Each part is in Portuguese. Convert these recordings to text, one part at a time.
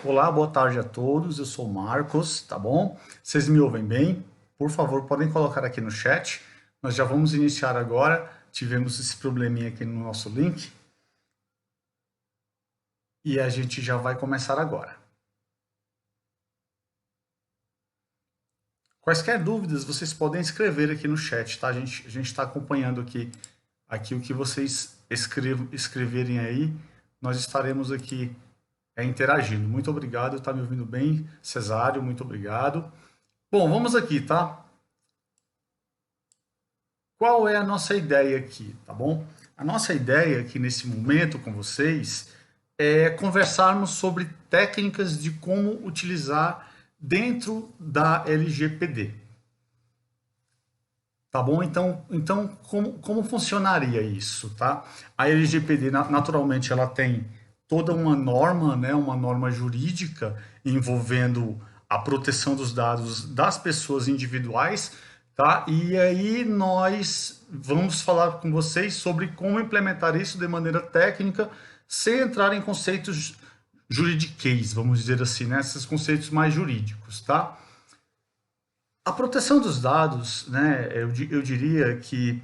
Olá, boa tarde a todos. Eu sou o Marcos, tá bom? Vocês me ouvem bem? Por favor, podem colocar aqui no chat. Nós já vamos iniciar agora. Tivemos esse probleminha aqui no nosso link e a gente já vai começar agora. Quaisquer dúvidas, vocês podem escrever aqui no chat, tá? A gente está acompanhando aqui o que vocês escreverem aí. Nós estaremos aqui interagindo. Muito obrigado, tá me ouvindo bem? Cesário, muito obrigado. Bom, vamos aqui, tá? Qual é a nossa ideia aqui, tá bom? A nossa ideia aqui nesse momento com vocês é conversarmos sobre técnicas de como utilizar dentro da LGPD. Tá bom? Então como funcionaria isso, tá? A LGPD, naturalmente, ela tem toda uma norma, né, uma norma jurídica envolvendo a proteção dos dados das pessoas individuais, tá? E aí nós vamos falar com vocês sobre como implementar isso de maneira técnica, sem entrar em conceitos juridiquês, vamos dizer assim, né? Esses conceitos mais jurídicos, tá? A proteção dos dados, né, eu diria que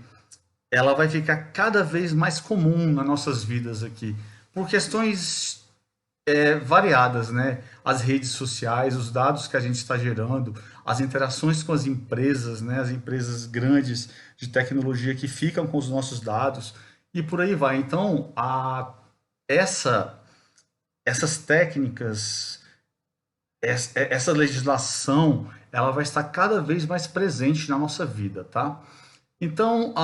ela vai ficar cada vez mais comum nas nossas vidas aqui, por questões variadas, né? As redes sociais, os dados que a gente está gerando, as interações com as empresas, né? As empresas grandes de tecnologia que ficam com os nossos dados e por aí vai. Então, essa, essas técnicas, essa legislação, ela vai estar cada vez mais presente na nossa vida, tá? Então,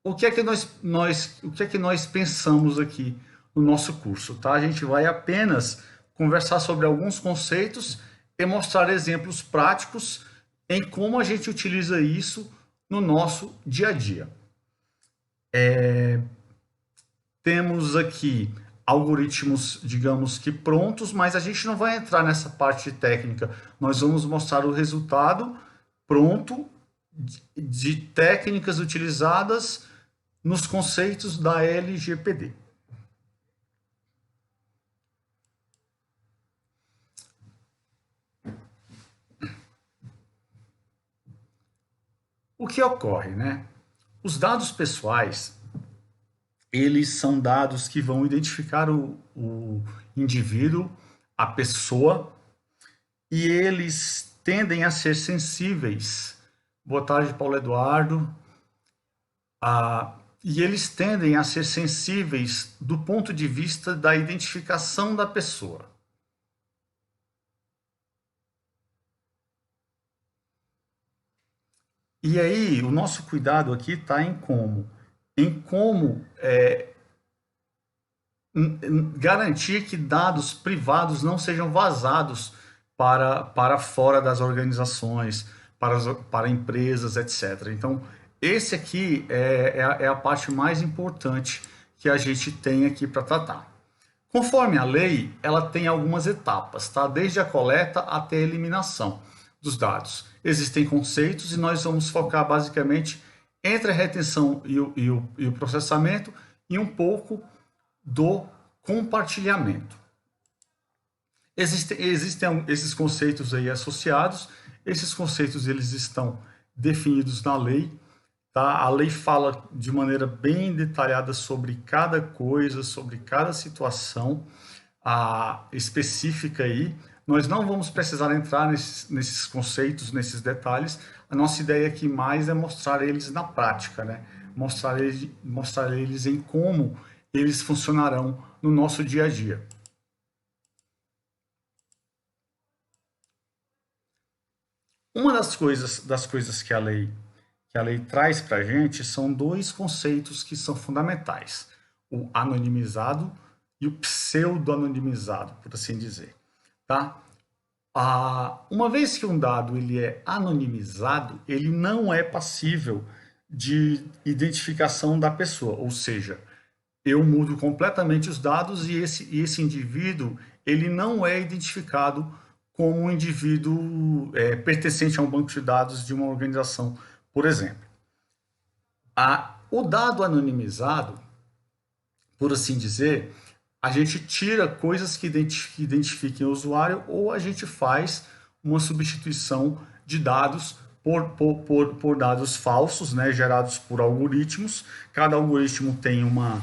o que é que o que é que nós pensamos aqui no nosso curso, tá? A gente vai apenas conversar sobre alguns conceitos e mostrar exemplos práticos em como a gente utiliza isso no nosso dia a dia. Temos aqui algoritmos, digamos que prontos, mas a gente não vai entrar nessa parte técnica. Nós vamos mostrar o resultado pronto de técnicas utilizadas nos conceitos da LGPD. O que ocorre, né? Os dados pessoais, eles são dados que vão identificar o indivíduo, a pessoa, e eles tendem a ser sensíveis. Boa tarde, Paulo Eduardo. E eles tendem a ser sensíveis do ponto de vista da identificação da pessoa. E aí, o nosso cuidado aqui está em como garantir que dados privados não sejam vazados para fora das organizações, para empresas, etc. Então, esse aqui é a parte mais importante que a gente tem aqui para tratar. Conforme a lei, ela tem algumas etapas, tá? Desde a coleta até a eliminação dos dados. Existem conceitos e nós vamos focar basicamente entre a retenção e o processamento e um pouco do compartilhamento. Existem esses conceitos aí associados, esses conceitos eles estão definidos na lei, tá? A lei fala de maneira bem detalhada sobre cada coisa, sobre cada situação específica aí. Nós não vamos precisar entrar nesses conceitos, nesses detalhes. A nossa ideia aqui mais é mostrar eles na prática, né? Mostrar eles em como eles funcionarão no nosso dia a dia. Uma das coisas que a lei traz para a gente são dois conceitos que são fundamentais: o anonimizado e o pseudo-anonimizado, por assim dizer, tá? Uma vez que um dado ele é anonimizado, ele não é passível de identificação da pessoa, ou seja, eu mudo completamente os dados e esse indivíduo ele não é identificado como um indivíduo pertencente a um banco de dados de uma organização, por exemplo. O dado anonimizado, por assim dizer, a gente tira coisas que identifiquem o usuário ou a gente faz uma substituição de dados por dados falsos, né, gerados por algoritmos. Cada algoritmo tem uma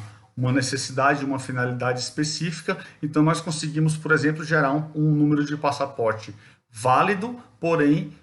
necessidade, uma finalidade específica. Então, nós conseguimos, por exemplo, gerar um número de passaporte válido, porém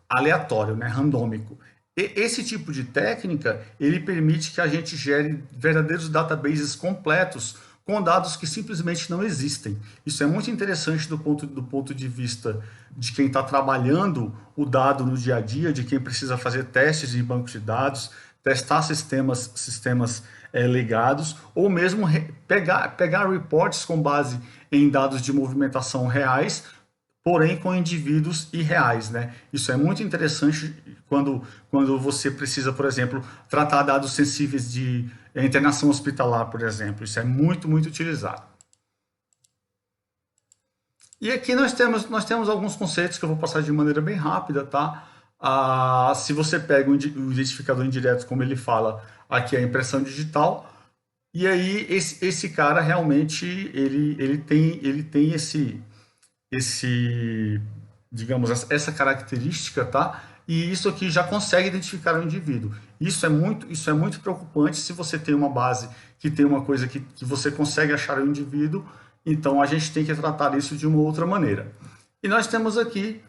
aleatório, né, randômico. Esse tipo de técnica, ele permite que a gente gere verdadeiros databases completos com dados que simplesmente não existem. Isso é muito interessante do ponto de vista de quem está trabalhando o dado no dia a dia, de quem precisa fazer testes em bancos de dados, testar sistemas legados, ou mesmo pegar reports com base em dados de movimentação reais, porém com indivíduos irreais, né? Isso é muito interessante quando você precisa, por exemplo, tratar dados sensíveis de internação hospitalar, por exemplo. Isso é muito utilizado. E aqui nós temos alguns conceitos que eu vou passar de maneira bem rápida, tá? Se você pega o identificador indireto, como ele fala, aqui é a impressão digital, e aí esse cara realmente ele tem digamos, essa característica, tá? E isso aqui já consegue identificar o indivíduo. Isso é muito preocupante se você tem uma base que tem uma coisa que você consegue achar o indivíduo, então a gente tem que tratar isso de uma outra maneira. E nós temos aqui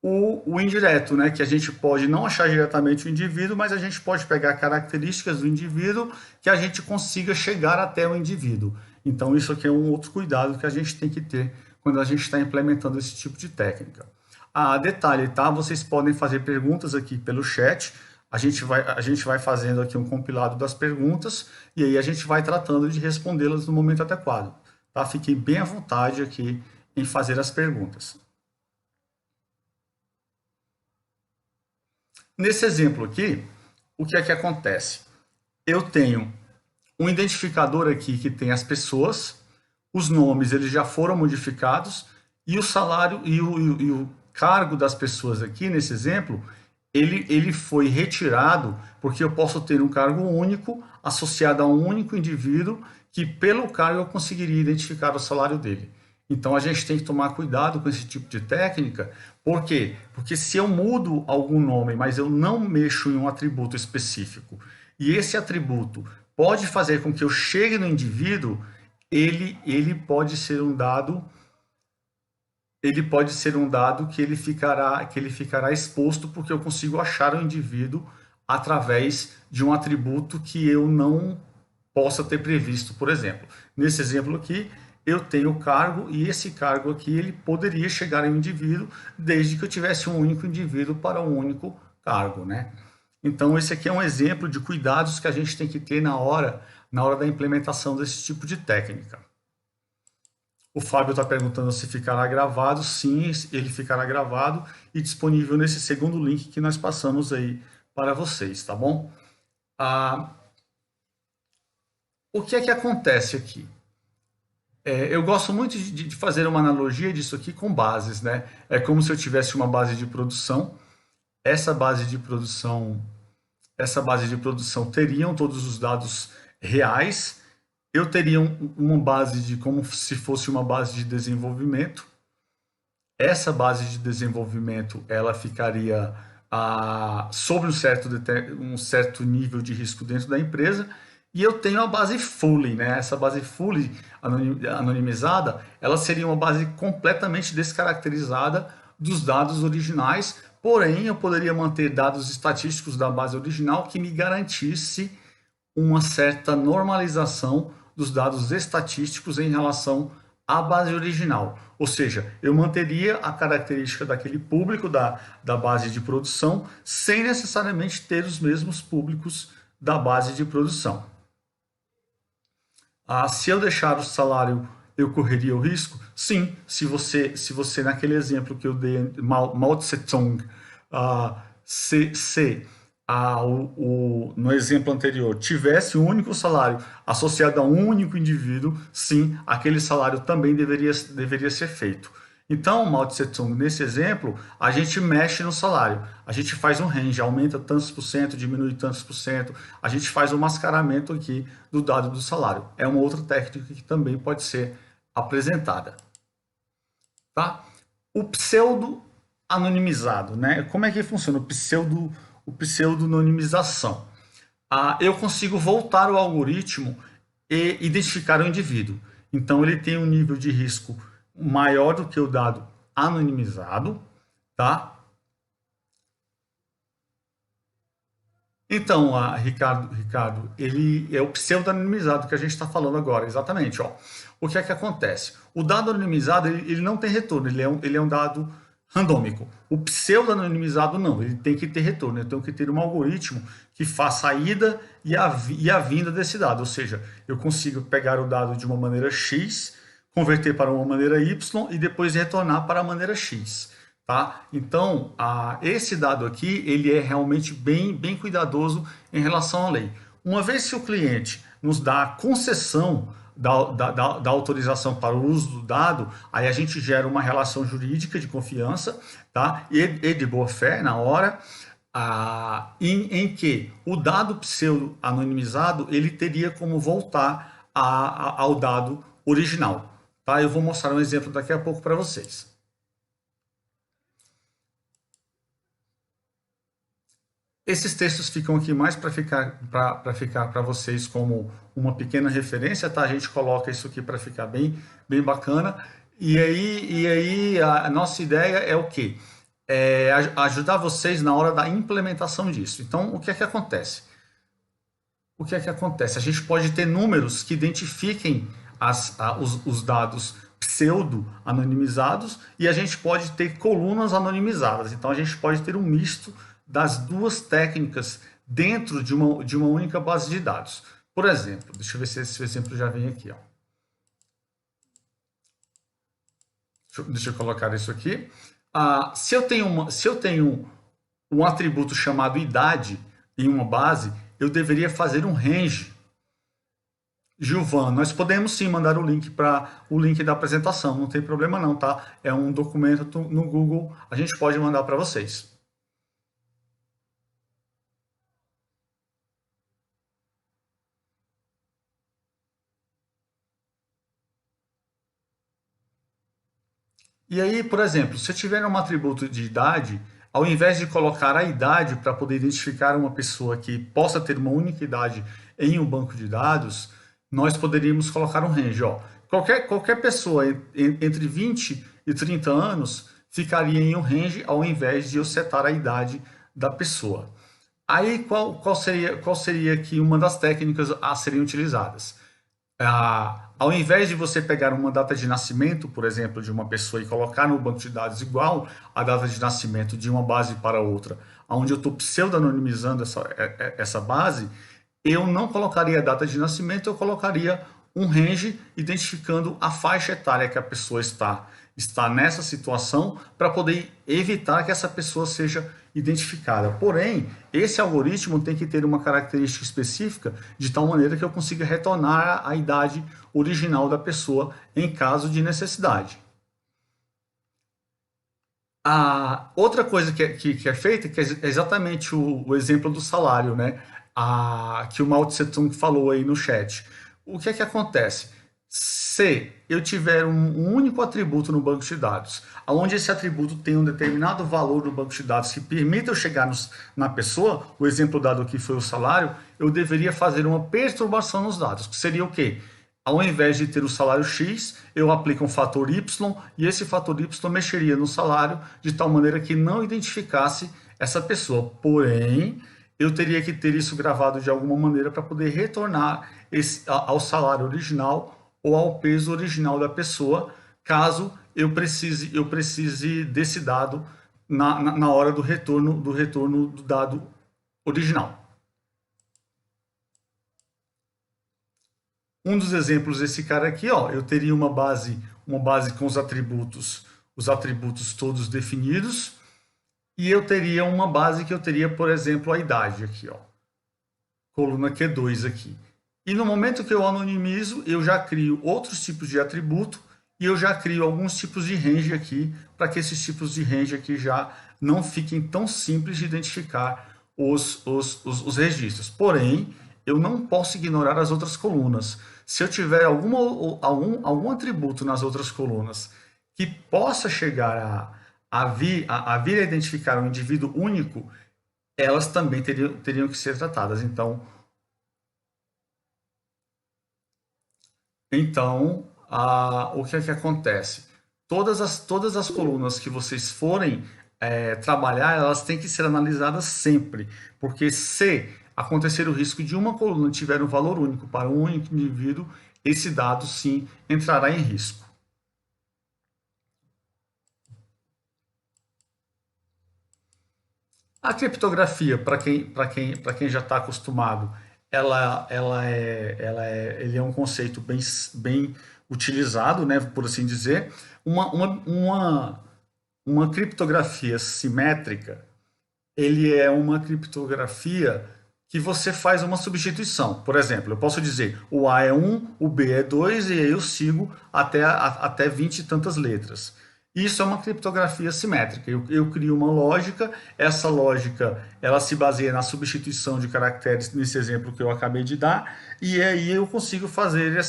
o indireto, né? Que a gente pode não achar diretamente o indivíduo, mas a gente pode pegar características do indivíduo que a gente consiga chegar até o indivíduo. Então isso aqui é um outro cuidado que a gente tem que ter quando a gente está implementando esse tipo de técnica. Detalhe, tá? Vocês podem fazer perguntas aqui pelo chat. A gente vai fazendo aqui um compilado das perguntas e aí a gente vai tratando de respondê-las no momento adequado. Tá? Fiquem bem à vontade aqui em fazer as perguntas. Nesse exemplo aqui, o que é que acontece? Eu tenho um identificador aqui que tem as pessoas, os nomes eles já foram modificados e o salário e o cargo das pessoas aqui, nesse exemplo, ele foi retirado porque eu posso ter um cargo único associado a um único indivíduo que pelo cargo eu conseguiria identificar o salário dele. Então a gente tem que tomar cuidado com esse tipo de técnica. Por quê? Porque se eu mudo algum nome, mas eu não mexo em um atributo específico, e esse atributo pode fazer com que eu chegue no indivíduo, ele pode ser um dado que ele ficará exposto porque eu consigo achar o indivíduo através de um atributo que eu não possa ter previsto, por exemplo. Nesse exemplo aqui, eu tenho o cargo e esse cargo aqui ele poderia chegar em um indivíduo desde que eu tivesse um único indivíduo para um único cargo, né? Então esse aqui é um exemplo de cuidados que a gente tem que ter na hora da implementação desse tipo de técnica. O Fábio está perguntando se ficará gravado. Sim, ele ficará gravado e disponível nesse segundo link que nós passamos aí para vocês, tá bom? O que é que acontece aqui? Eu gosto muito de fazer uma analogia disso aqui com bases, né? É como se eu tivesse uma base de produção. Essa base de produção teriam todos os dados reais. Eu teria uma base como se fosse uma base de desenvolvimento. Essa base de desenvolvimento ela ficaria sobre um certo nível de risco dentro da empresa. E eu tenho a base Fully, né? Essa base Fully anonimizada, ela seria uma base completamente descaracterizada dos dados originais, porém eu poderia manter dados estatísticos da base original que me garantisse uma certa normalização dos dados estatísticos em relação à base original. Ou seja, eu manteria a característica daquele público da base de produção sem necessariamente ter os mesmos públicos da base de produção. Se eu deixar o salário, eu correria o risco? Sim, se você naquele exemplo que eu dei, Mao Tse-tung, no exemplo anterior, tivesse um único salário associado a um único indivíduo, sim, aquele salário também deveria ser feito. Então, Mao Tse Tung, nesse exemplo, a gente mexe no salário. A gente faz um range, aumenta tantos por cento, diminui tantos por cento. A gente faz o mascaramento aqui do dado do salário. É uma outra técnica que também pode ser apresentada. Tá? O pseudo anonimizado, né? Como é que funciona o pseudo-anonimização? Eu consigo voltar o algoritmo e identificar o indivíduo. Então, ele tem um nível de risco maior do que o dado anonimizado, tá? Então, Ricardo, ele é o pseudo-anonimizado que a gente está falando agora, exatamente. Ó. O que é que acontece? O dado anonimizado, ele não tem retorno, ele é um dado randômico. O pseudo-anonimizado não, ele tem que ter retorno, eu tenho que ter um algoritmo que faça a ida e a vinda desse dado, ou seja, eu consigo pegar o dado de uma maneira X, converter para uma maneira Y e depois retornar para a maneira X. Tá? Então, esse dado aqui, ele é realmente bem cuidadoso em relação à lei. Uma vez que o cliente nos dá a concessão da autorização para o uso do dado, aí a gente gera uma relação jurídica de confiança, tá? E de boa fé na hora, em que o dado pseudo-anonimizado, ele teria como voltar ao dado original. Tá? Eu vou mostrar um exemplo daqui a pouco para vocês. Esses textos ficam aqui mais para ficar para vocês como uma pequena referência, tá? A gente coloca isso aqui para ficar bem bacana. E aí a nossa ideia é o quê? É ajudar vocês na hora da implementação disso. Então, o que é que acontece? O que é que acontece? A gente pode ter números que identifiquem os dados pseudo-anonimizados e a gente pode ter colunas anonimizadas. Então, a gente pode ter um misto das duas técnicas dentro de uma única base de dados. Por exemplo, deixa eu ver se esse exemplo já vem aqui. Ó. Deixa eu colocar isso aqui. Se eu tenho um atributo chamado idade em uma base, eu deveria fazer um range. Gilvan, nós podemos sim mandar o link para o link da apresentação, não tem problema não, tá? É um documento no Google, a gente pode mandar para vocês. E aí, por exemplo, se eu tiver um atributo de idade, ao invés de colocar a idade para poder identificar uma pessoa que possa ter uma única idade em um banco de dados, nós poderíamos colocar um range. Ó. Qualquer pessoa entre 20 e 30 anos ficaria em um range ao invés de eu setar a idade da pessoa. Aí, qual seria aqui uma das técnicas a serem utilizadas? Ao invés de você pegar uma data de nascimento, por exemplo, de uma pessoa e colocar no banco de dados igual a data de nascimento de uma base para outra, onde eu estou pseudo-anonimizando essa base, eu não colocaria a data de nascimento, eu colocaria um range identificando a faixa etária que a pessoa está nessa situação para poder evitar que essa pessoa seja identificada. Porém, esse algoritmo tem que ter uma característica específica de tal maneira que eu consiga retornar a idade original da pessoa em caso de necessidade. A outra coisa que é feita, que é exatamente o exemplo do salário, né? Que o Mao Tse Tung falou aí no chat. O que é que acontece? Se eu tiver um único atributo no banco de dados, onde esse atributo tem um determinado valor no banco de dados que permita eu chegar na pessoa, o exemplo dado aqui foi o salário, eu deveria fazer uma perturbação nos dados, que seria o quê? Ao invés de ter o salário X, eu aplico um fator Y e esse fator Y mexeria no salário de tal maneira que não identificasse essa pessoa. Porém, eu teria que ter isso gravado de alguma maneira para poder retornar ao salário original ou ao peso original da pessoa, caso eu precise desse dado na hora do retorno do dado original. Um dos exemplos desse cara aqui, ó, eu teria uma base com os atributos todos definidos, e eu teria uma base que eu teria, por exemplo, a idade aqui, ó, coluna Q2 aqui. E no momento que eu anonimizo, eu já crio outros tipos de atributo e eu já crio alguns tipos de range aqui, para que esses tipos de range aqui já não fiquem tão simples de identificar os registros. Porém, eu não posso ignorar as outras colunas. Se eu tiver algum atributo nas outras colunas que possa chegar a vir a identificar um indivíduo único, elas também teriam que ser tratadas. Então, o que é que acontece? Todas as colunas que vocês forem trabalhar, elas têm que ser analisadas sempre, porque se acontecer o risco de uma coluna tiver um valor único para um único indivíduo, esse dado sim entrará em risco. A criptografia, para quem já está acostumado, ele é um conceito bem utilizado, né, por assim dizer. Uma criptografia simétrica, ele é uma criptografia que você faz uma substituição. Por exemplo, eu posso dizer o A é 1, o B é 2, e aí eu sigo até 20 e tantas letras. Isso é uma criptografia simétrica. Eu crio uma lógica, essa lógica ela se baseia na substituição de caracteres nesse exemplo que eu acabei de dar, e aí eu consigo fazer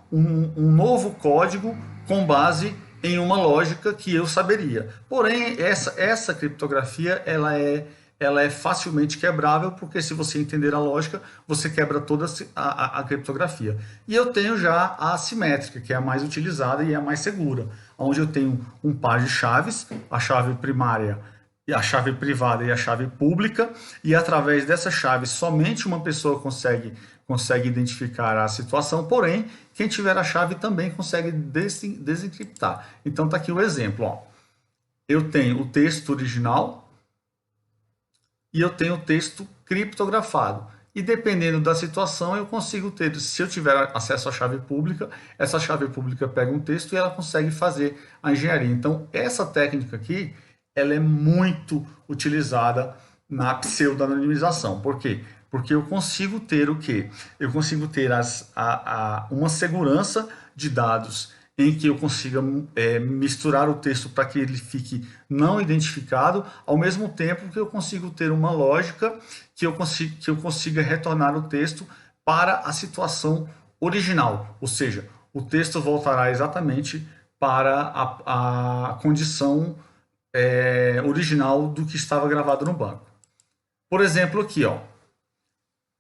um novo código com base em uma lógica que eu saberia. Porém, essa criptografia ela é facilmente quebrável, porque se você entender a lógica, você quebra toda a criptografia. E eu tenho já a assimétrica, que é a mais utilizada e é a mais segura, onde eu tenho um par de chaves, a chave primária, a chave privada e a chave pública, e através dessa chave somente uma pessoa consegue identificar a situação, porém, quem tiver a chave também consegue desencriptar. Então está aqui o exemplo. Ó. Eu tenho o texto original, e eu tenho o texto criptografado. E dependendo da situação, eu consigo ter, se eu tiver acesso à chave pública, essa chave pública pega um texto e ela consegue fazer a engenharia. Então, essa técnica aqui, ela é muito utilizada na pseudo-anonimização. Por quê? Porque eu consigo ter o quê? Eu consigo ter uma segurança de dados em que eu consiga misturar o texto para que ele fique não identificado, ao mesmo tempo que eu consigo ter uma lógica que eu consiga retornar o texto para a situação original, ou seja, o texto voltará exatamente para a condição original do que estava gravado no banco. Por exemplo, aqui, ó,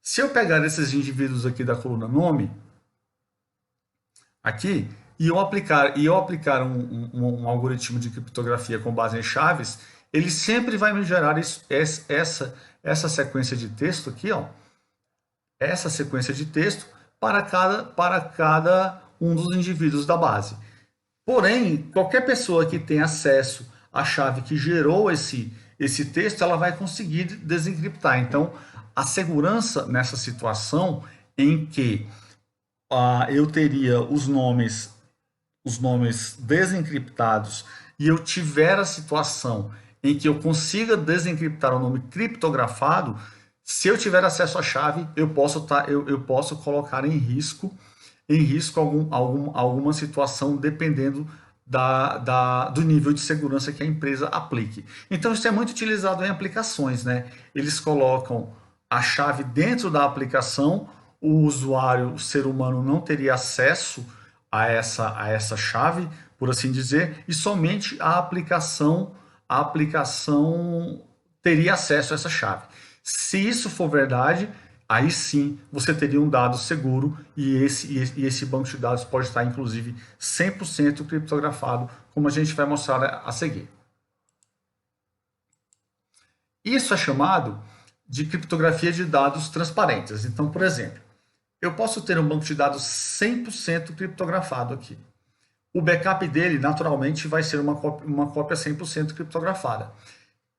se eu pegar esses indivíduos aqui da coluna nome, aqui, e eu aplicar um algoritmo de criptografia com base em chaves, ele sempre vai me gerar essa sequência de texto aqui, ó, essa sequência de texto para cada um dos indivíduos da base. Porém, qualquer pessoa que tenha acesso à chave que gerou esse texto, ela vai conseguir desencriptar. Então, a segurança nessa situação em que eu teria os nomes desencriptados e eu tiver a situação em que eu consiga desencriptar o nome criptografado, se eu tiver acesso à chave, eu posso colocar em risco alguma situação dependendo do nível de segurança que a empresa aplique. Então isso é muito utilizado em aplicações, né? Eles colocam a chave dentro da aplicação, o usuário, o ser humano, não teria acesso a essa chave, por assim dizer, e somente a aplicação teria acesso a essa chave. Se isso for verdade, aí sim você teria um dado seguro e esse banco de dados pode estar, inclusive, 100% criptografado, como a gente vai mostrar a seguir. Isso é chamado de criptografia de dados transparentes. Então, por exemplo, eu posso ter um banco de dados 100% criptografado aqui. O backup dele, naturalmente, vai ser uma cópia 100% criptografada.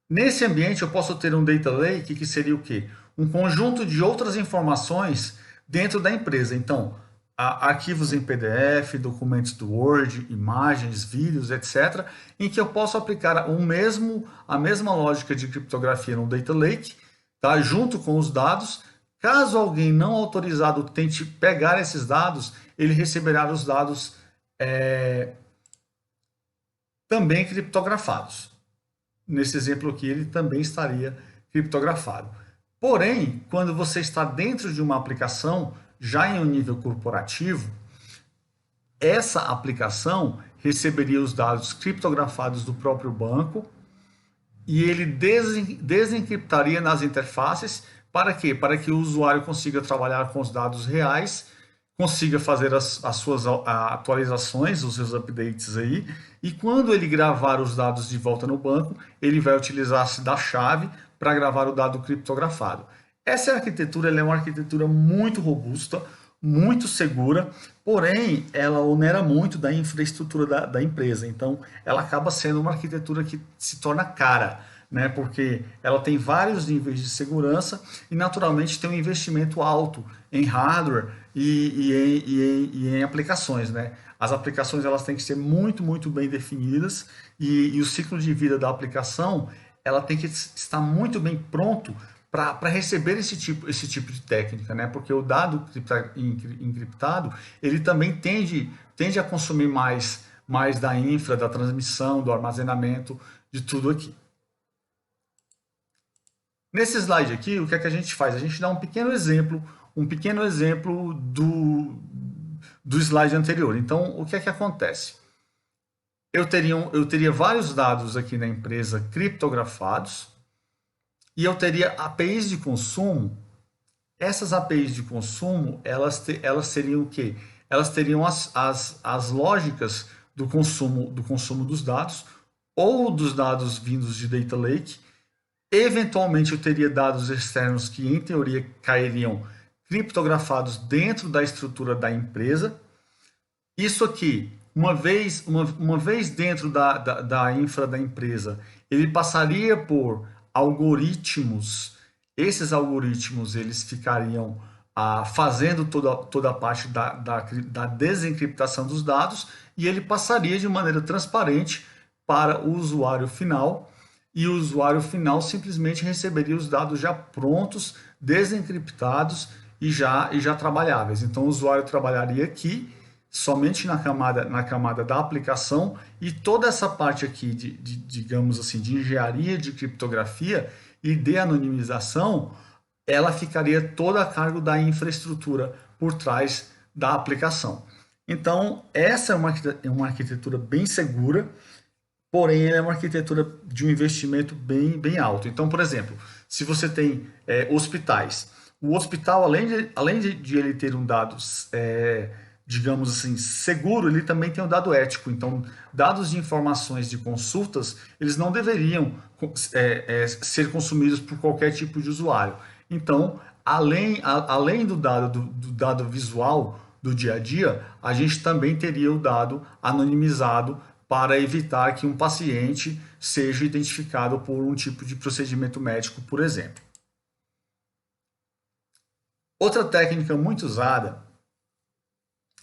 Nesse ambiente, eu posso ter um data lake, que seria o quê? Um conjunto de outras informações dentro da empresa. Então, arquivos em PDF, documentos do Word, imagens, vídeos, etc., em que eu posso aplicar a mesma lógica de criptografia no data lake, tá? Junto com os dados. Caso alguém não autorizado tente pegar esses dados, ele receberá os dados também criptografados. Nesse exemplo aqui, ele também estaria criptografado. Porém, quando você está dentro de uma aplicação, já em um nível corporativo, essa aplicação receberia os dados criptografados do próprio banco e ele desencriptaria nas interfaces. Para quê? Para que o usuário consiga trabalhar com os dados reais, consiga fazer as suas atualizações, os seus updates aí, e quando ele gravar os dados de volta no banco, ele vai utilizar-se da chave para gravar o dado criptografado. Essa arquitetura ela é uma arquitetura muito robusta, muito segura, porém ela onera muito da infraestrutura da empresa. Então ela acaba sendo uma arquitetura que se torna cara, né? Porque ela tem vários níveis de segurança e naturalmente tem um investimento alto em hardware e em aplicações, né? As aplicações elas têm que ser muito bem definidas e o ciclo de vida da aplicação ela tem que estar muito bem pronto para receber esse tipo de técnica, né? Porque o dado encriptado, ele também tende a consumir mais da infra, da transmissão, do armazenamento, de tudo aqui. Nesse slide aqui, o que é que a gente faz? A gente dá um pequeno exemplo do slide anterior. Então, o que é que acontece? Eu teria vários dados aqui na empresa criptografados, e eu teria APIs de consumo. Essas APIs de consumo, elas seriam o quê? Elas teriam as lógicas do consumo dos dados, ou dos dados vindos de Data Lake. Eventualmente, eu teria dados externos que, em teoria, cairiam criptografados dentro da estrutura da empresa. Isso aqui, uma vez dentro da infra da empresa, ele passaria por algoritmos. Esses algoritmos eles ficariam fazendo toda a parte da desencriptação dos dados e ele passaria de maneira transparente para o usuário final e o usuário final simplesmente receberia os dados já prontos, desencriptados e já trabalháveis. Então o usuário trabalharia aqui somente na camada da aplicação e toda essa parte aqui digamos assim, de engenharia de criptografia e de anonimização, ela ficaria toda a cargo da infraestrutura por trás da aplicação. Então, essa é uma arquitetura bem segura, porém ela é uma arquitetura de um investimento bem alto. Então, por exemplo, se você tem hospitais, o hospital, além de ele ter um dado digamos assim, seguro, ele também tem um dado ético. Então, dados de informações de consultas, eles não deveriam ser consumidos por qualquer tipo de usuário. Então, além do dado visual do dia a dia, a gente também teria o dado anonimizado para evitar que um paciente seja identificado por um tipo de procedimento médico, por exemplo. Outra técnica muito usada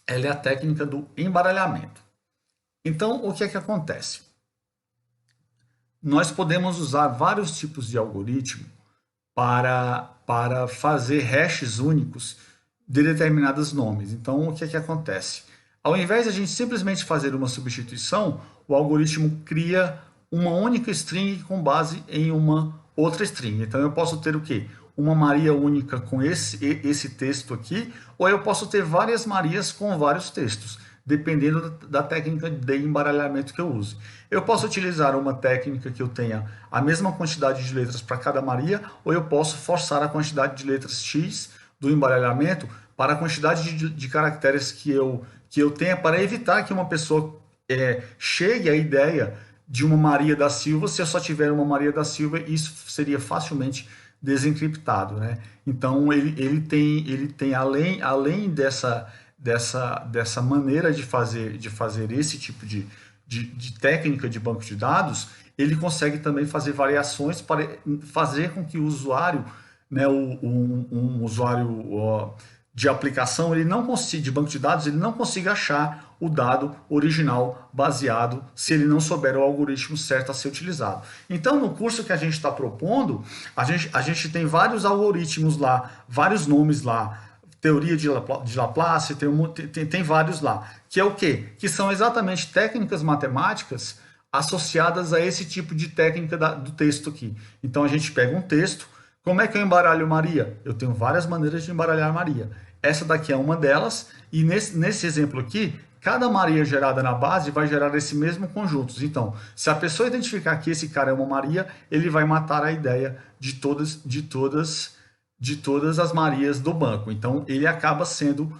ela é a técnica do embaralhamento. Então, o que é que acontece? Nós podemos usar vários tipos de algoritmo para fazer hashes únicos de determinados nomes. Então, o que é que acontece? Ao invés de a gente simplesmente fazer uma substituição, o algoritmo cria uma única string com base em uma outra string. Então, eu posso ter o quê? Uma Maria única com esse texto aqui, ou eu posso ter várias Marias com vários textos, dependendo da técnica de embaralhamento que eu use. Eu posso utilizar uma técnica que eu tenha a mesma quantidade de letras para cada Maria, ou eu posso forçar a quantidade de letras X do embaralhamento para a quantidade de caracteres que eu tenha, para evitar que uma pessoa chegue à ideia de uma Maria da Silva. Se eu só tiver uma Maria da Silva, isso seria facilmente desencriptado, né? Então ele tem além dessa maneira de fazer esse tipo de técnica de banco de dados, ele consegue também fazer variações para fazer com que o usuário, né, um usuário de aplicação, ele não consiga, de banco de dados, ele não consiga achar o dado original baseado, se ele não souber o algoritmo certo a ser utilizado. Então, no curso que a gente está propondo, a gente tem vários algoritmos lá, vários nomes lá, teoria de Laplace, tem vários lá. Que é o quê? Que são exatamente técnicas matemáticas associadas a esse tipo de técnica do texto aqui. Então a gente pega um texto, como é que eu embaralho Maria? Eu tenho várias maneiras de embaralhar Maria. Essa daqui é uma delas, e nesse exemplo aqui, cada Maria gerada na base vai gerar esse mesmo conjunto. Então, se a pessoa identificar que esse cara é uma Maria, ele vai matar a ideia de todas as Marias do banco. Então, ele acaba sendo,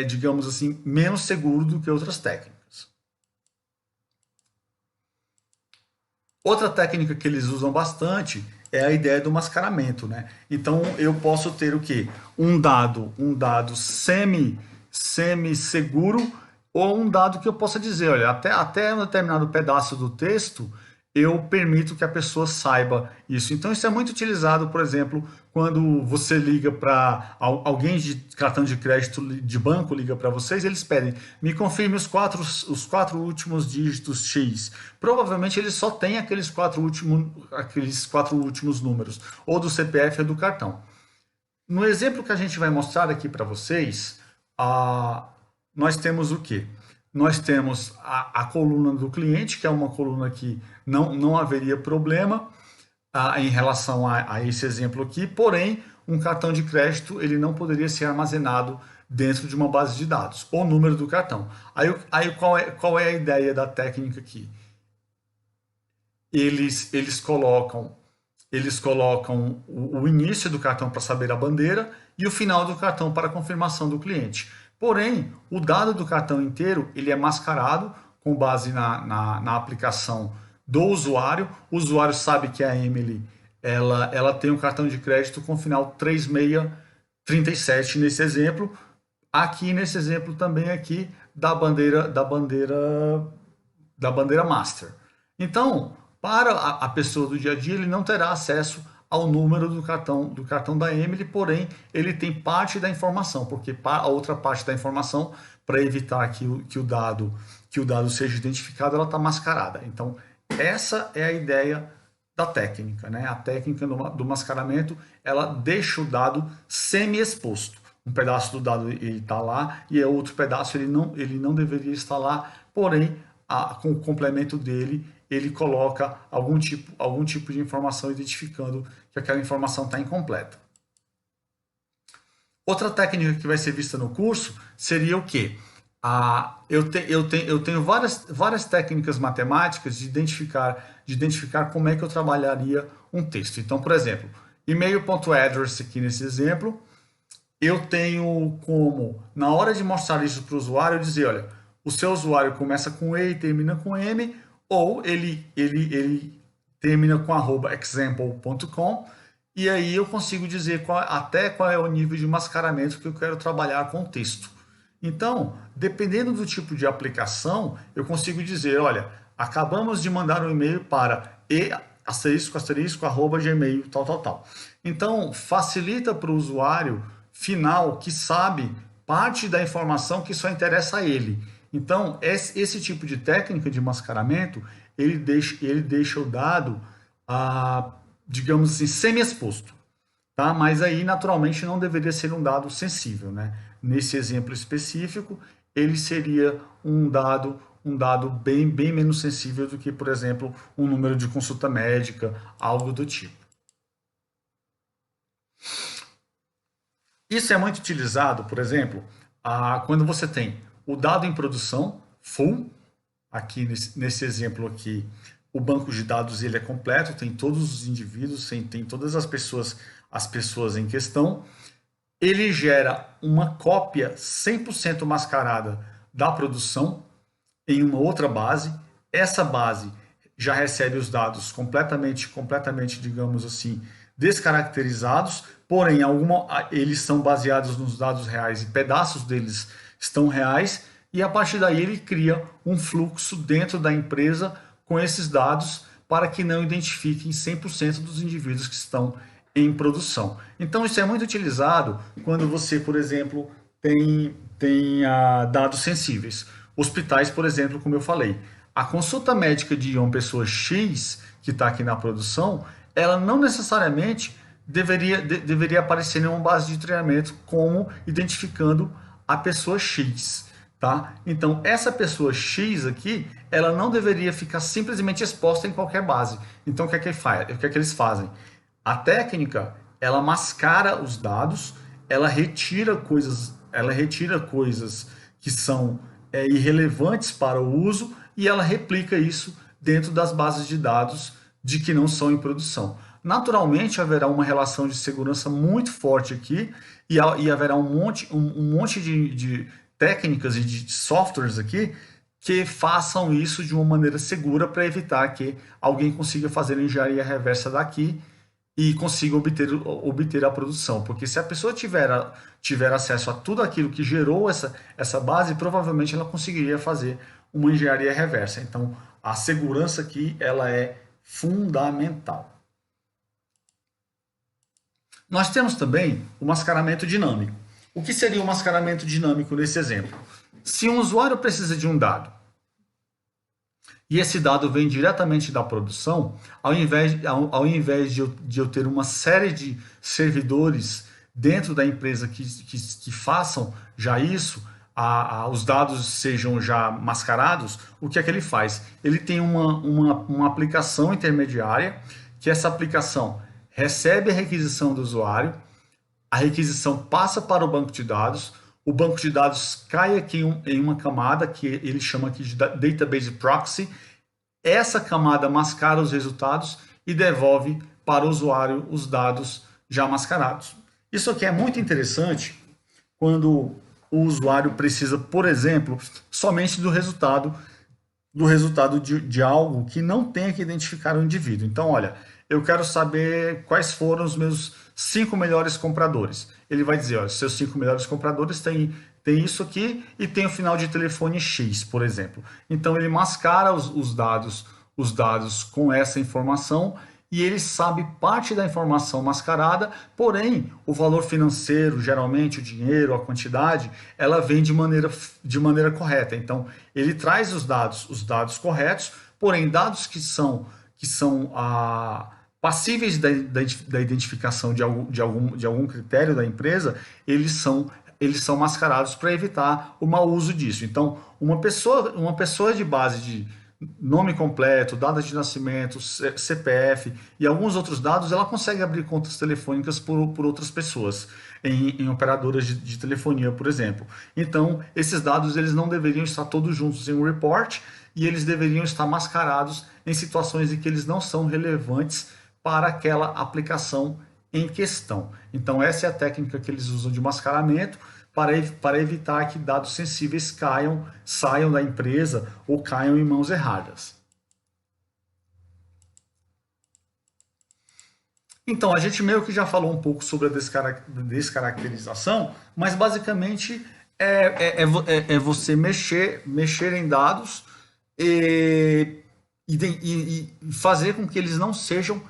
digamos assim, menos seguro do que outras técnicas. Outra técnica que eles usam bastante é a ideia do mascaramento, né? Então eu posso ter o quê? Um dado semi-seguro ou um dado que eu possa dizer, olha, até um determinado pedaço do texto eu permito que a pessoa saiba isso. Então isso é muito utilizado, por exemplo, quando você liga para alguém de cartão de crédito de banco liga para vocês, eles pedem, me confirme os quatro últimos dígitos X. Provavelmente eles só têm aqueles quatro últimos números, ou do CPF ou do cartão. No exemplo que a gente vai mostrar aqui para vocês, nós temos o quê? Nós temos a coluna do cliente, que é uma coluna que não haveria problema em relação a esse exemplo aqui, porém, um cartão de crédito ele não poderia ser armazenado dentro de uma base de dados, o número do cartão. Aí qual é a ideia da técnica aqui? Eles colocam o início do cartão para saber a bandeira e o final do cartão para a confirmação do cliente. Porém, o dado do cartão inteiro ele é mascarado com base na aplicação do usuário. O usuário sabe que a Emily ela tem um cartão de crédito com final 3637 nesse exemplo. Aqui nesse exemplo também aqui da bandeira master. Então, para a pessoa do dia a dia, ele não terá acesso ao número do cartão da Emily, porém ele tem parte da informação, porque a outra parte da informação, para evitar que o dado seja identificado, ela está mascarada. Então essa é a ideia da técnica, né? A técnica do mascaramento, ela deixa o dado semi-exposto. Um pedaço do dado ele está lá e outro pedaço ele não deveria estar lá, porém com o complemento dele ele coloca algum tipo de informação identificando que aquela informação está incompleta. Outra técnica que vai ser vista no curso seria o quê? Eu tenho várias técnicas matemáticas de identificar como é que eu trabalharia um texto. Então, por exemplo, email.address aqui nesse exemplo, eu tenho como, na hora de mostrar isso para o usuário, dizer, olha, o seu usuário começa com E e termina com M, ou ele termina com @example.com, e aí eu consigo dizer até qual é o nível de mascaramento que eu quero trabalhar com o texto. Então, dependendo do tipo de aplicação, eu consigo dizer, olha, acabamos de mandar um e-mail para @gmail, tal. Então, facilita para o usuário final que sabe parte da informação que só interessa a ele. Então, esse tipo de técnica de mascaramento, ele deixa o dado, digamos assim, semi-exposto. Tá? Mas aí, naturalmente, não deveria ser um dado sensível. Né? Nesse exemplo específico, ele seria um dado bem menos sensível do que, por exemplo, um número de consulta médica, algo do tipo. Isso é muito utilizado, por exemplo, quando você tem o dado em produção, full, aqui nesse exemplo aqui, o banco de dados ele é completo, tem todos os indivíduos, tem todas as pessoas em questão. Ele gera uma cópia 100% mascarada da produção em uma outra base. Essa base já recebe os dados completamente, digamos assim, descaracterizados, porém eles são baseados nos dados reais e pedaços deles estão reais, e a partir daí ele cria um fluxo dentro da empresa com esses dados para que não identifiquem 100% dos indivíduos que estão em produção. Então isso é muito utilizado quando você, por exemplo, tem dados sensíveis. Hospitais, por exemplo, como eu falei, a consulta médica de uma pessoa X que está aqui na produção, ela não necessariamente deveria aparecer em uma base de treinamento como identificando a pessoa X, tá? Então, essa pessoa X aqui, ela não deveria ficar simplesmente exposta em qualquer base. Então, o que é que eles fazem? A técnica, ela mascara os dados, ela retira coisas que são irrelevantes para o uso e ela replica isso dentro das bases de dados de que não são em produção. Naturalmente, haverá uma relação de segurança muito forte aqui e haverá um monte de técnicas e de softwares aqui que façam isso de uma maneira segura para evitar que alguém consiga fazer engenharia reversa daqui e consiga obter a produção. Porque se a pessoa tiver acesso a tudo aquilo que gerou essa base, provavelmente ela conseguiria fazer uma engenharia reversa. Então, a segurança aqui ela é fundamental. Nós temos também o mascaramento dinâmico. O que seria o mascaramento dinâmico nesse exemplo? Se um usuário precisa de um dado e esse dado vem diretamente da produção, ao invés de eu ter uma série de servidores dentro da empresa que façam já isso, os dados sejam já mascarados, o que é que ele faz? Ele tem uma aplicação intermediária, que essa aplicação recebe a requisição do usuário, a requisição passa para o banco de dados, o banco de dados cai aqui em uma camada que ele chama aqui de Database Proxy, essa camada mascara os resultados e devolve para o usuário os dados já mascarados. Isso aqui é muito interessante quando o usuário precisa, por exemplo, somente do resultado de algo que não tenha que identificar o indivíduo. Então, olha, eu quero saber quais foram os meus 5 melhores compradores. Ele vai dizer, olha, seus 5 melhores compradores têm isso aqui e tem o final de telefone X, por exemplo. Então, ele mascara os dados com essa informação e ele sabe parte da informação mascarada, porém, o valor financeiro, geralmente o dinheiro, a quantidade, ela vem de maneira correta. Então, ele traz os dados corretos, porém, dados que são passíveis da identificação de algum critério da empresa, eles são mascarados para evitar o mau uso disso. Então, uma pessoa de base de nome completo, data de nascimento, CPF e alguns outros dados, ela consegue abrir contas telefônicas por outras pessoas, em operadoras de telefonia, por exemplo. Então, esses dados eles não deveriam estar todos juntos em um report e eles deveriam estar mascarados em situações em que eles não são relevantes para aquela aplicação em questão. Então, essa é a técnica que eles usam de mascaramento para evitar que dados sensíveis saiam da empresa ou caiam em mãos erradas. Então, a gente meio que já falou um pouco sobre a descaracterização, mas basicamente é você mexer em dados e fazer com que eles não sejam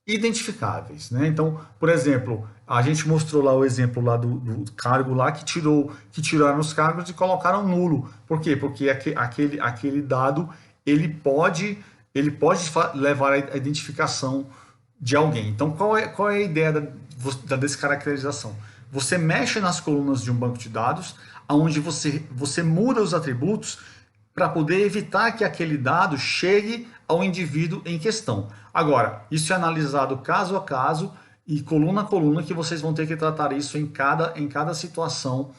identificáveis, né? Então, por exemplo, a gente mostrou lá o exemplo lá do cargo lá que tiraram os cargos e colocaram nulo. Por quê? Porque aquele dado ele pode levar à identificação de alguém. Então, qual é a ideia da descaracterização? Você mexe nas colunas de um banco de dados, onde você muda os atributos para poder evitar que aquele dado chegue ao indivíduo em questão. Agora, isso é analisado caso a caso e coluna a coluna que vocês vão ter que tratar isso em cada situação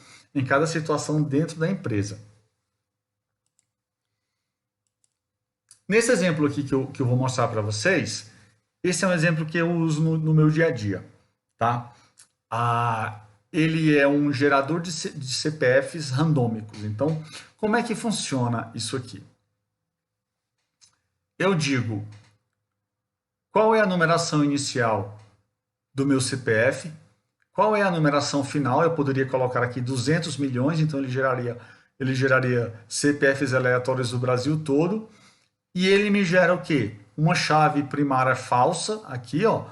dentro da empresa. Nesse exemplo aqui que eu vou mostrar para vocês, esse é um exemplo que eu uso no meu dia a dia, tá? Ele é um gerador de CPFs randômicos. Então, como é que funciona isso aqui? Eu digo qual é a numeração inicial do meu CPF, qual é a numeração final, eu poderia colocar aqui 200 milhões, então ele geraria CPFs aleatórios do Brasil todo, e ele me gera o quê? Uma chave primária falsa, aqui, ó,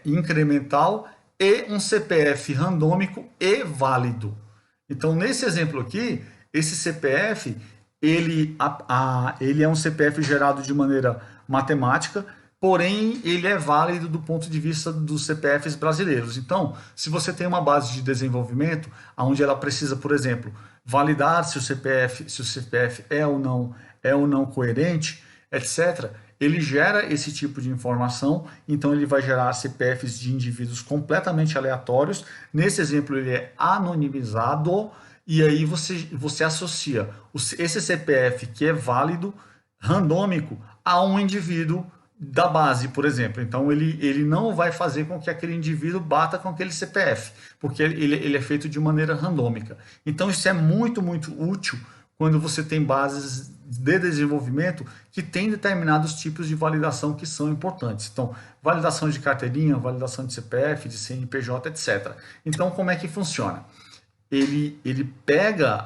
incremental, e um CPF randômico e válido. Então, nesse exemplo aqui, esse CPF, ele é um CPF gerado de maneira matemática, porém ele é válido do ponto de vista dos CPFs brasileiros. Então, se você tem uma base de desenvolvimento, onde ela precisa, por exemplo, validar se o CPF é ou não coerente, etc., ele gera esse tipo de informação, então ele vai gerar CPFs de indivíduos completamente aleatórios. Nesse exemplo, ele é anonimizado, e aí você associa esse CPF que é válido, randômico, a um indivíduo da base, por exemplo. Então, ele não vai fazer com que aquele indivíduo bata com aquele CPF, porque ele é feito de maneira randômica. Então, isso é muito, muito útil quando você tem bases de desenvolvimento que têm determinados tipos de validação que são importantes. Então, validação de carteirinha, validação de CPF, de CNPJ, etc. Então, como é que funciona? Ele pega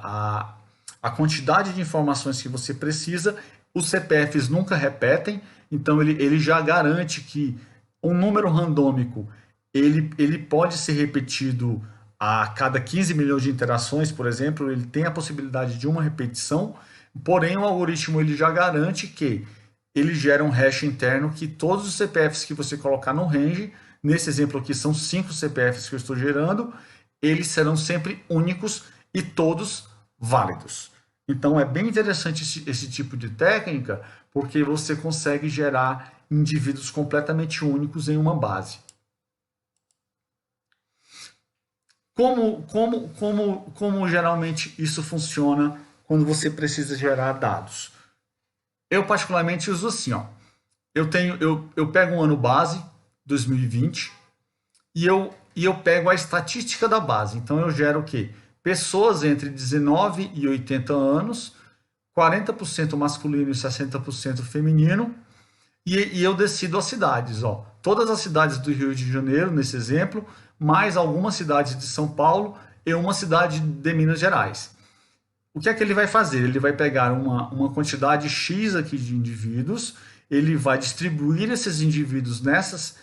a quantidade de informações que você precisa, os CPFs nunca repetem, então ele já garante que um número randômico ele pode ser repetido a cada 15 milhões de interações, por exemplo, ele tem a possibilidade de uma repetição, porém o algoritmo ele já garante que ele gera um hash interno que todos os CPFs que você colocar no range, nesse exemplo aqui são 5 CPFs que eu estou gerando, eles serão sempre únicos e todos válidos. Então é bem interessante esse tipo de técnica, porque você consegue gerar indivíduos completamente únicos em uma base. Como geralmente isso funciona quando você precisa gerar dados? Eu particularmente uso assim, ó. Eu pego um ano base, 2020, e eu pego a estatística da base. Então eu gero o quê? Pessoas entre 19 e 80 anos, 40% masculino e 60% feminino, e eu decido as cidades, ó. Todas as cidades do Rio de Janeiro, nesse exemplo, mais algumas cidades de São Paulo e uma cidade de Minas Gerais. O que é que ele vai fazer? Ele vai pegar uma quantidade X aqui de indivíduos, ele vai distribuir esses indivíduos nessas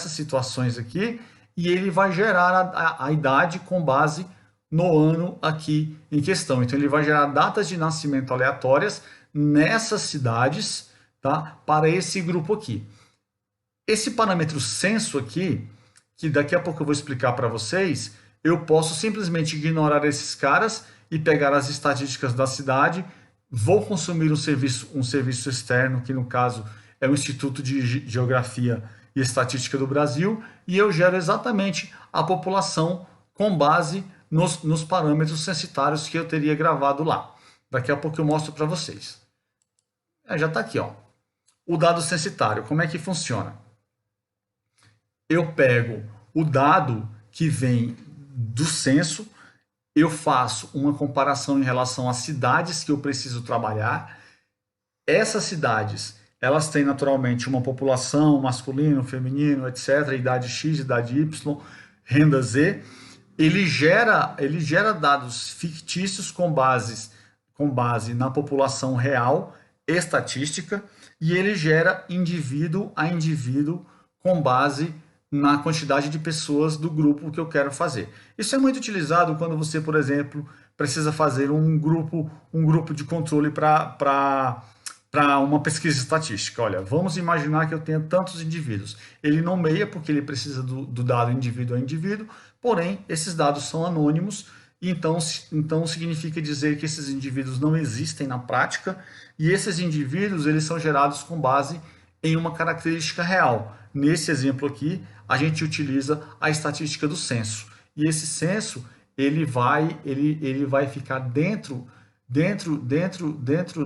situações aqui, e ele vai gerar a idade com base no ano aqui em questão. Então ele vai gerar datas de nascimento aleatórias nessas cidades, tá? Para esse grupo aqui. Esse parâmetro censo aqui, que daqui a pouco eu vou explicar para vocês, eu posso simplesmente ignorar esses caras e pegar as estatísticas da cidade, vou consumir um serviço externo, que no caso é o Instituto de Geografia e Estatística do Brasil, e eu gero exatamente a população com base nos parâmetros censitários que eu teria gravado lá. Daqui a pouco eu mostro para vocês. Já está aqui, ó. O dado censitário, como é que funciona? Eu pego o dado que vem do censo, eu faço uma comparação em relação às cidades que eu preciso trabalhar. Essas cidades, elas têm naturalmente uma população masculino, feminino, etc., idade X, idade Y, renda Z. Ele gera dados fictícios com base na população real, estatística, e ele gera indivíduo a indivíduo com base na quantidade de pessoas do grupo que eu quero fazer. Isso é muito utilizado quando você, por exemplo, precisa fazer um grupo de controle para uma pesquisa estatística. Olha, vamos imaginar que eu tenha tantos indivíduos. Ele nomeia porque ele precisa do dado indivíduo a indivíduo, porém, esses dados são anônimos, e então significa dizer que esses indivíduos não existem na prática, e esses indivíduos eles são gerados com base em uma característica real. Nesse exemplo aqui, a gente utiliza a estatística do censo. E esse censo, ele vai ficar dentro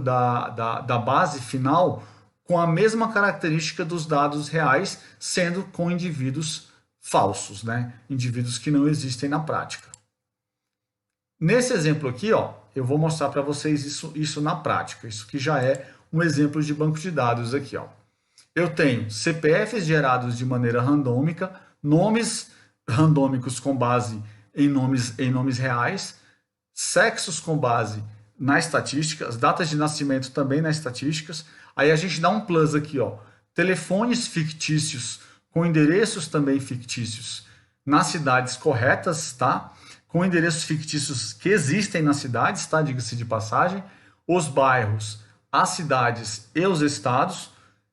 da base final com a mesma característica dos dados reais, sendo com indivíduos falsos, né? Indivíduos que não existem na prática. Nesse exemplo aqui, ó, eu vou mostrar para vocês isso na prática. Isso que já é um exemplo de banco de dados aqui, ó. Eu tenho CPFs gerados de maneira randômica, nomes randômicos com base em nomes reais, sexos com base na estatística, as datas de nascimento também nas estatísticas. Aí a gente dá um plus aqui, ó, telefones fictícios com endereços também fictícios nas cidades corretas, tá? Com endereços fictícios que existem nas cidades, tá? Diga-se de passagem, os bairros, as cidades e os estados.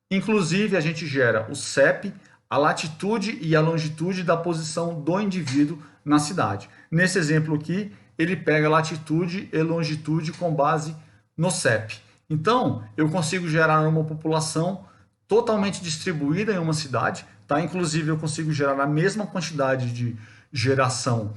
Inclusive, a gente gera o CEP, a latitude e a longitude da posição do indivíduo na cidade. Nesse exemplo aqui, ele pega latitude e longitude com base no CEP. Então, eu consigo gerar uma população totalmente distribuída em uma cidade, tá? Inclusive, eu consigo gerar a mesma quantidade de geração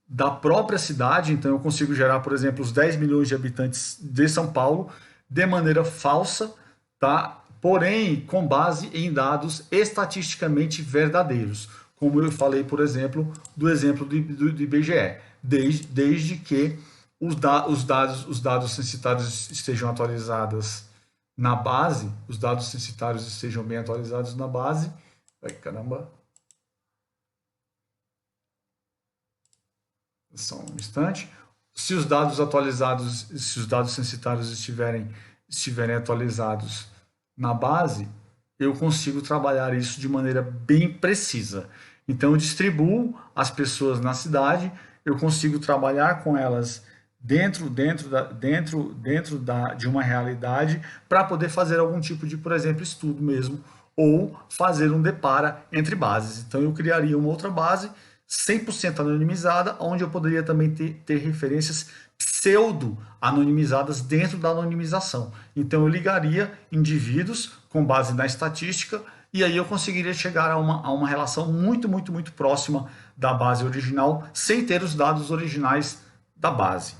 da própria cidade, então eu consigo gerar, por exemplo, os 10 milhões de habitantes de São Paulo de maneira falsa, tá? Porém, com base em dados estatisticamente verdadeiros, como eu falei, por exemplo, do exemplo do IBGE, desde que os dados censitários estejam atualizados na base, os dados censitários estejam bem atualizados na base. Ai, caramba. Só um instante. Se os dados atualizados, se os dados censitários estiverem atualizados na base, eu consigo trabalhar isso de maneira bem precisa. Então, eu distribuo as pessoas na cidade, eu consigo trabalhar com elas de uma realidade para poder fazer algum tipo de, por exemplo, estudo mesmo, ou fazer um depara entre bases. Então, eu criaria uma outra base 100% anonimizada, onde eu poderia também ter referências pseudo-anonimizadas dentro da anonimização. Então, eu ligaria indivíduos com base na estatística e aí eu conseguiria chegar a uma relação muito, muito, muito próxima da base original, sem ter os dados originais da base.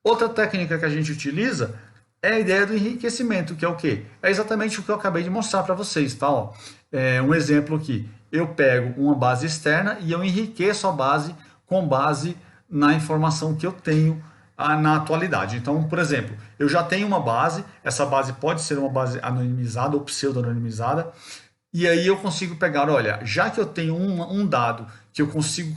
Outra técnica que a gente utiliza é a ideia do enriquecimento, que é o quê? É exatamente o que eu acabei de mostrar para vocês, tá? Ó, um exemplo aqui. Eu pego uma base externa e eu enriqueço a base com base na informação que eu tenho na atualidade. Então, por exemplo, eu já tenho uma base, essa base pode ser uma base anonimizada ou pseudo-anonimizada, e aí eu consigo pegar, olha, já que eu tenho um dado que eu consigo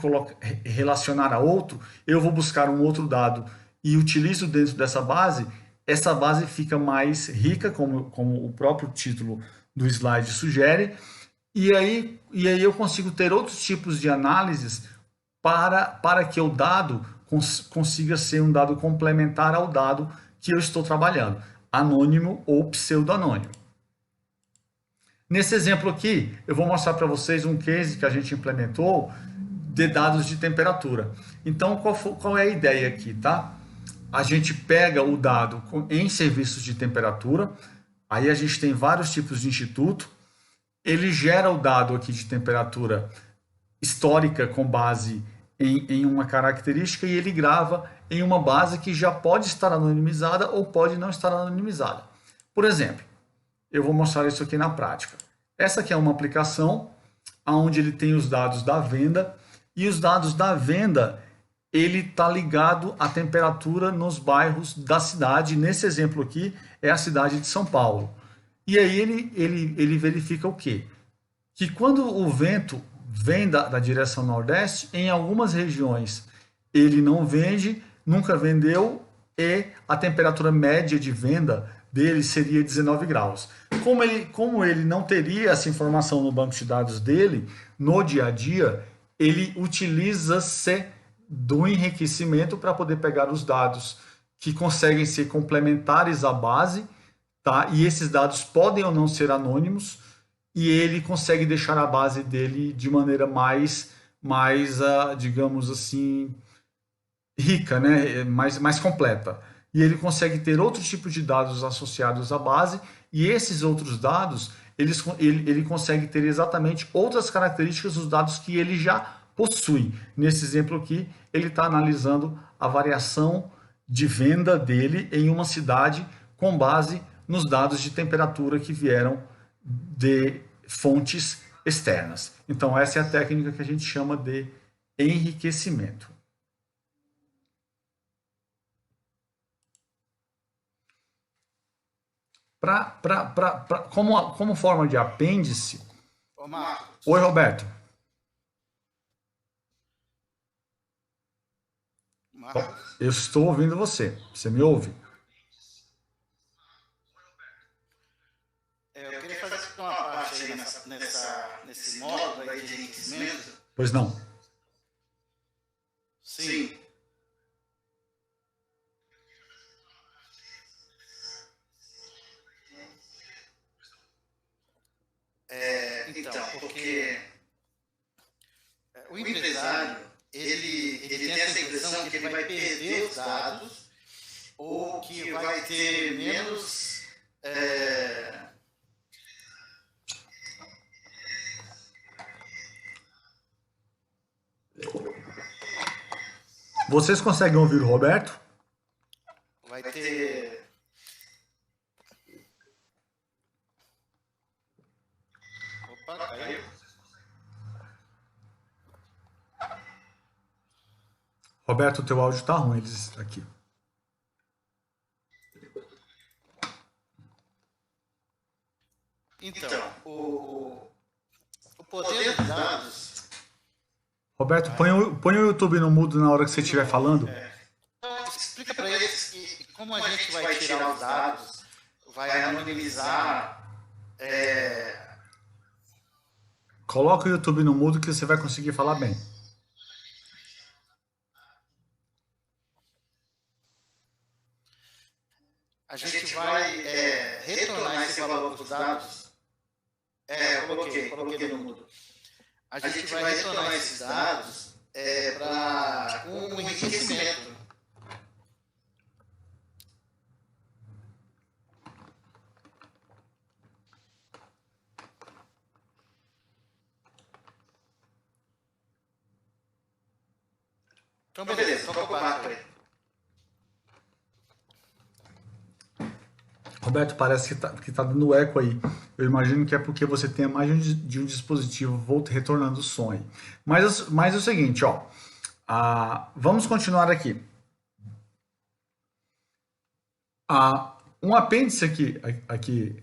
relacionar a outro, eu vou buscar um outro dado e utilizo dentro dessa base, essa base fica mais rica, como o próprio título do slide sugere, e aí eu consigo ter outros tipos de análises para que o dado consiga ser um dado complementar ao dado que eu estou trabalhando, anônimo ou pseudo-anônimo. Nesse exemplo aqui, eu vou mostrar para vocês um case que a gente implementou de dados de temperatura. Então, qual é a ideia aqui, tá? A gente pega o dado em serviços de temperatura, aí a gente tem vários tipos de instituto, ele gera o dado aqui de temperatura histórica com base em uma característica e ele grava em uma base que já pode estar anonimizada ou pode não estar anonimizada. Por exemplo, eu vou mostrar isso aqui na prática. Essa aqui é uma aplicação onde ele tem os dados da venda e os dados da venda ele está ligado à temperatura nos bairros da cidade. Nesse exemplo aqui é a cidade de São Paulo. E aí ele verifica o quê? Que quando o vento vem da direção nordeste, em algumas regiões ele não vende, nunca vendeu e a temperatura média de venda dele seria 19 graus. Como ele não teria essa informação no banco de dados dele, no dia a dia, ele utiliza-se do enriquecimento para poder pegar os dados que conseguem ser complementares à base, tá? E esses dados podem ou não ser anônimos, e ele consegue deixar a base dele de maneira mais digamos assim, rica, né? mais completa. E ele consegue ter outros tipos de dados associados à base, e esses outros dados, ele consegue ter exatamente outras características dos dados que ele já possui. Nesse exemplo aqui, ele está analisando a variação de venda dele em uma cidade com base nos dados de temperatura que vieram de fontes externas. Então, essa é a técnica que a gente chama de enriquecimento. Como forma de apêndice. Ô, Marcos. Oi, Roberto. Marcos. Eu estou ouvindo você. Você me ouve? Eu queria fazer uma parte aí nesse módulo aí de enriquecimento. Pois não. Sim. Então, porque o empresário, ele tem essa impressão que ele vai perder os dados ou que vai ter menos... Vocês conseguem ouvir o Roberto? Vai ter... Opa, caiu. Roberto, o teu áudio tá ruim, eles aqui. Então, o poder dos dados... Roberto, põe o YouTube no mudo na hora que você estiver falando. Então, explica para eles que como a gente vai tirar os dados, vai anonimizar... Coloca o YouTube no mudo que você vai conseguir falar bem. A gente vai retornar esse valor dos dados. Coloquei no mudo. A gente vai retornar esses dados para um enriquecimento. Então, beleza, toca o barco aí. Roberto, parece que tá dando eco aí. Eu imagino que é porque você tem mais de um dispositivo retornando o som aí. Mas é o seguinte, ó. Vamos continuar aqui. Um apêndice aqui.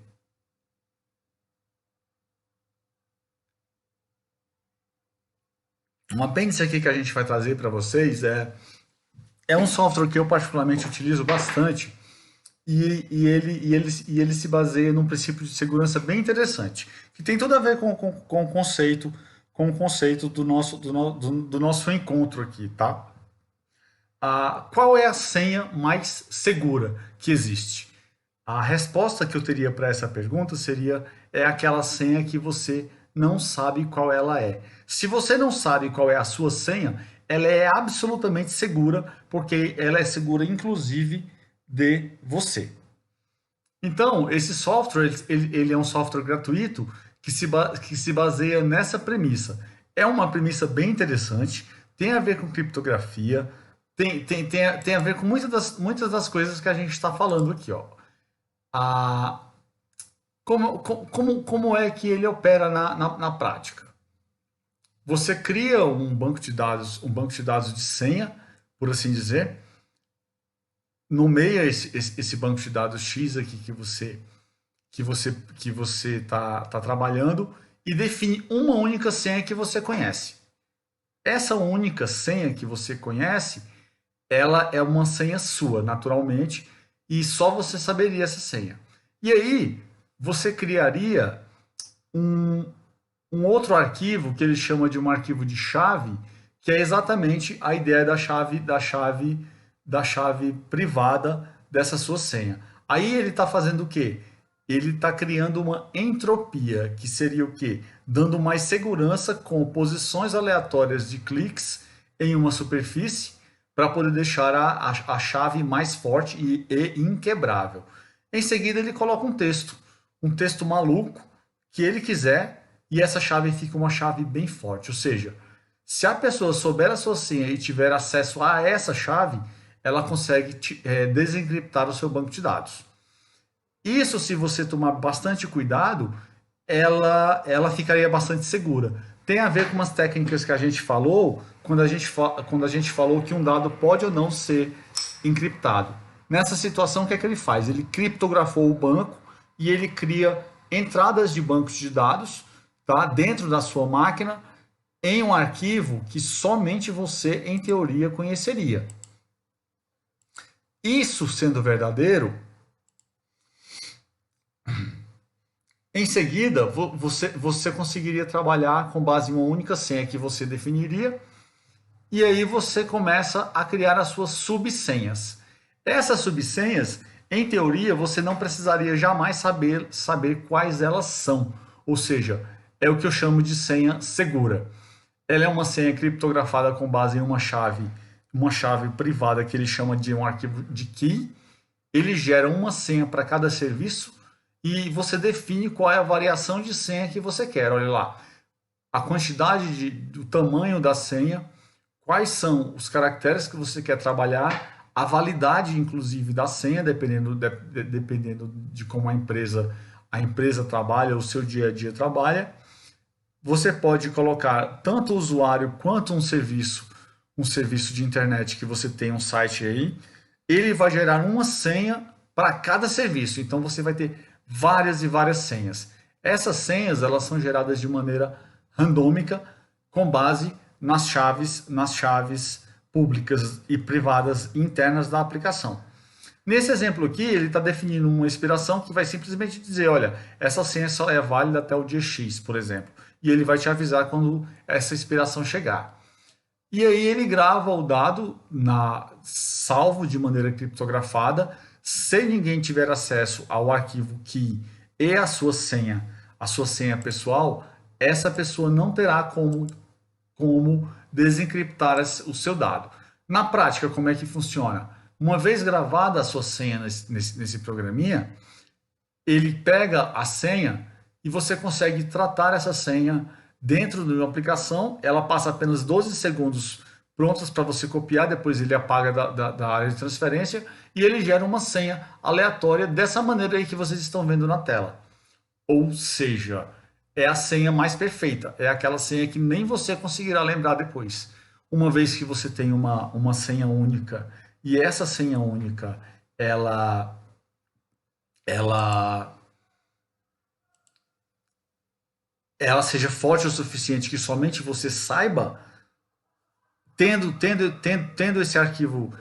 Um apêndice aqui que a gente vai trazer para vocês é um software que eu particularmente utilizo bastante e ele se baseia num princípio de segurança bem interessante, que tem tudo a ver com o conceito do nosso encontro aqui, tá? Qual é a senha mais segura que existe? A resposta que eu teria para essa pergunta é aquela senha que você não sabe qual ela é. Se você não sabe qual é a sua senha, ela é absolutamente segura, porque ela é segura inclusive de você. Então, esse software, ele é um software gratuito que se baseia nessa premissa. É uma premissa bem interessante, tem a ver com criptografia, tem a ver com muitas das coisas que a gente está falando aqui, ó. Como é que ele opera na prática? Você cria um banco de dados de senha, por assim dizer, nomeia esse banco de dados X aqui que você tá trabalhando e define uma única senha que você conhece. Essa única senha que você conhece, ela é uma senha sua, naturalmente, e só você saberia essa senha. E aí, você criaria um outro arquivo que ele chama de um arquivo de chave, que é exatamente a ideia da chave privada dessa sua senha. Aí ele está fazendo o quê? Ele está criando uma entropia, que seria o quê? Dando mais segurança com posições aleatórias de cliques em uma superfície para poder deixar a chave mais forte e inquebrável. Em seguida ele coloca um texto maluco que ele quiser, e essa chave fica uma chave bem forte. Ou seja, se a pessoa souber a sua senha e tiver acesso a essa chave, ela consegue desencriptar o seu banco de dados. Isso, se você tomar bastante cuidado, ela ficaria bastante segura. Tem a ver com umas técnicas que a gente falou quando a gente falou que um dado pode ou não ser encriptado. Nessa situação, o que é que ele faz? Ele criptografou o banco e ele cria entradas de bancos de dados, tá, dentro da sua máquina em um arquivo que somente você, em teoria, conheceria. Isso sendo verdadeiro, em seguida, você conseguiria trabalhar com base em uma única senha que você definiria, e aí você começa a criar as suas subsenhas. Essas subsenhas, em teoria, você não precisaria jamais saber quais elas são. ou seja, é o que eu chamo de senha segura. Ela é uma senha criptografada com base em uma chave privada que ele chama de um arquivo de key. Ele gera uma senha para cada serviço e você define qual é a variação de senha que você quer. Olha lá, a quantidade do tamanho da senha, quais são os caracteres que você quer trabalhar, a validade, inclusive, da senha, dependendo de como a empresa trabalha, o seu dia a dia trabalha. Você pode colocar tanto o usuário quanto um serviço de internet que você tem um site aí, ele vai gerar uma senha para cada serviço. Então você vai ter várias e várias senhas. Essas senhas, elas são geradas de maneira randômica com base nas chaves públicas e privadas internas da aplicação. Nesse exemplo aqui, ele está definindo uma expiração que vai simplesmente dizer, olha, essa senha só é válida até o dia X, por exemplo. E ele vai te avisar quando essa expiração chegar. E aí ele grava o dado salvo de maneira criptografada. Se ninguém tiver acesso ao arquivo key e a sua senha pessoal, essa pessoa não terá como desencriptar o seu dado. Na prática, como é que funciona? Uma vez gravada a sua senha nesse programinha, ele pega a senha e você consegue tratar essa senha dentro de uma aplicação. Ela passa apenas 12 segundos prontas para você copiar, depois ele apaga da área de transferência e ele gera uma senha aleatória dessa maneira aí que vocês estão vendo na tela. Ou seja, é a senha mais perfeita, é aquela senha que nem você conseguirá lembrar depois. Uma vez que você tem uma senha única e essa senha única ela ela ela seja forte o suficiente que somente você saiba, tendo esse arquivo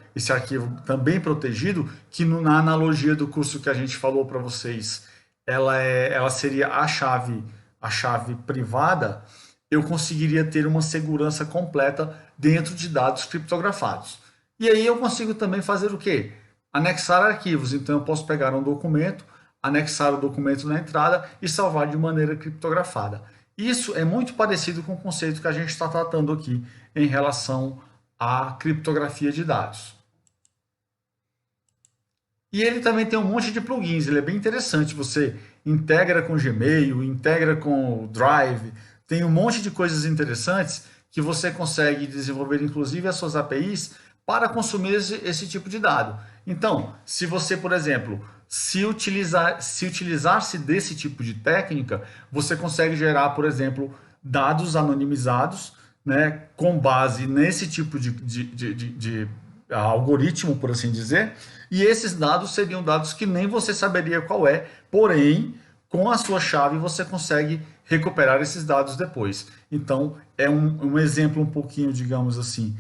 também protegido, que na analogia do curso que a gente falou para vocês, ela seria a chave privada, eu conseguiria ter uma segurança completa dentro de dados criptografados. E aí eu consigo também fazer o quê? Anexar arquivos. Então eu posso pegar um documento, anexar o documento na entrada e salvar de maneira criptografada. Isso é muito parecido com o conceito que a gente está tratando aqui em relação à criptografia de dados. E ele também tem um monte de plugins, ele é bem interessante. Você integra com Gmail, integra com o Drive, tem um monte de coisas interessantes que você consegue desenvolver, inclusive as suas APIs, para consumir esse tipo de dado. Então, se você, por exemplo, se utilizar-se desse tipo de técnica, você consegue gerar, por exemplo, dados anonimizados, né, com base nesse tipo de algoritmo, por assim dizer, e esses dados seriam dados que nem você saberia qual é, porém, com a sua chave você consegue recuperar esses dados depois. Então, é um exemplo um pouquinho, digamos assim,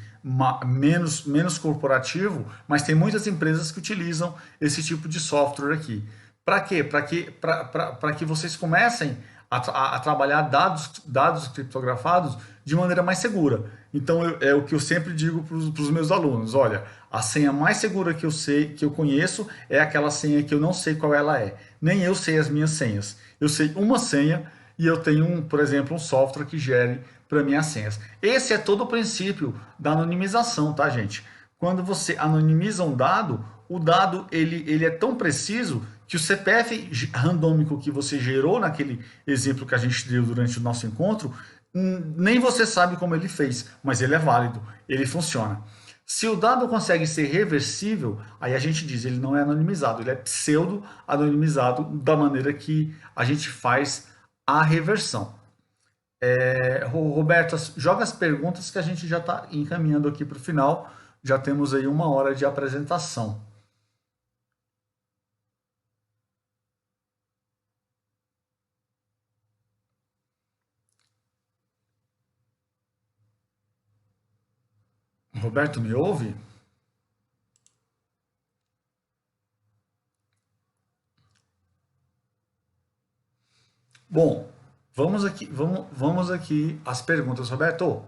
menos corporativo, mas tem muitas empresas que utilizam esse tipo de software aqui. Para quê? Para que vocês comecem a trabalhar dados criptografados de maneira mais segura. Então é o que eu sempre digo para os meus alunos: olha, a senha mais segura que eu sei, que eu conheço, é aquela senha que eu não sei qual ela é. Nem eu sei as minhas senhas. Eu sei uma senha e eu tenho, por exemplo, um software que gere para mim as senhas. Esse é todo o princípio da anonimização, tá, gente? Quando você anonimiza um dado, o dado ele é tão preciso que o CPF randômico que você gerou naquele exemplo que a gente deu durante o nosso encontro, nem você sabe como ele fez, mas ele é válido, ele funciona. Se o dado consegue ser reversível, aí a gente diz, ele não é anonimizado, ele é pseudo-anonimizado da maneira que a gente faz a reversão. Roberto, joga as perguntas que a gente já está encaminhando aqui para o final, já temos aí 1 hora de apresentação. Roberto, me ouve? Bom, vamos aqui às perguntas, Roberto.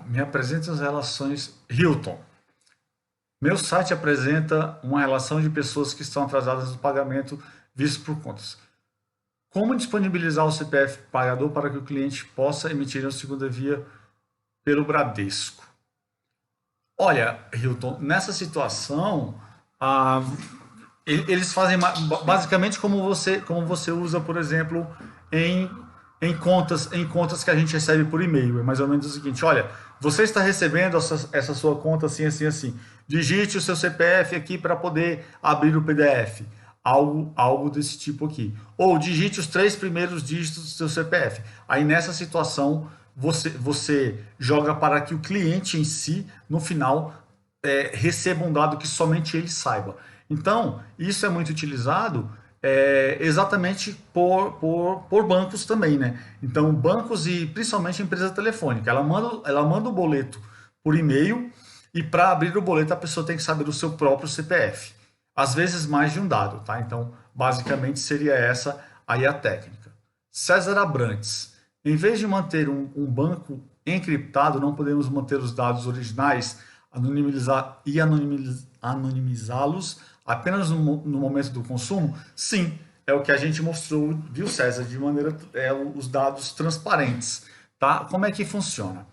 Me apresenta as relações Hilton. Meu site apresenta uma relação de pessoas que estão atrasadas no pagamento visto por contas. Como disponibilizar o CPF pagador para que o cliente possa emitir uma segunda via pelo Bradesco? Olha, Hilton, nessa situação, ah, eles fazem basicamente como você usa, por exemplo, em, em contas que a gente recebe por e-mail. É mais ou menos o seguinte: olha, você está recebendo essa sua conta assim, assim, assim. Digite o seu CPF aqui para poder abrir o PDF. Algo desse tipo aqui. Ou digite os 3 primeiros dígitos do seu CPF. Aí nessa situação, você joga para que o cliente em si, no final, receba um dado que somente ele saiba. Então, isso é muito utilizado exatamente por bancos também, né? Então, bancos e principalmente empresa telefônica, ela manda o boleto por e-mail e para abrir o boleto a pessoa tem que saber o seu próprio CPF. Às vezes mais de um dado, tá? Então, basicamente seria essa aí a técnica. César Abrantes. Em vez de manter um banco encriptado, não podemos manter os dados originais, anonimizá-los apenas no momento do consumo? Sim, é o que a gente mostrou, viu, César, de maneira os dados transparentes, tá? Como é que funciona?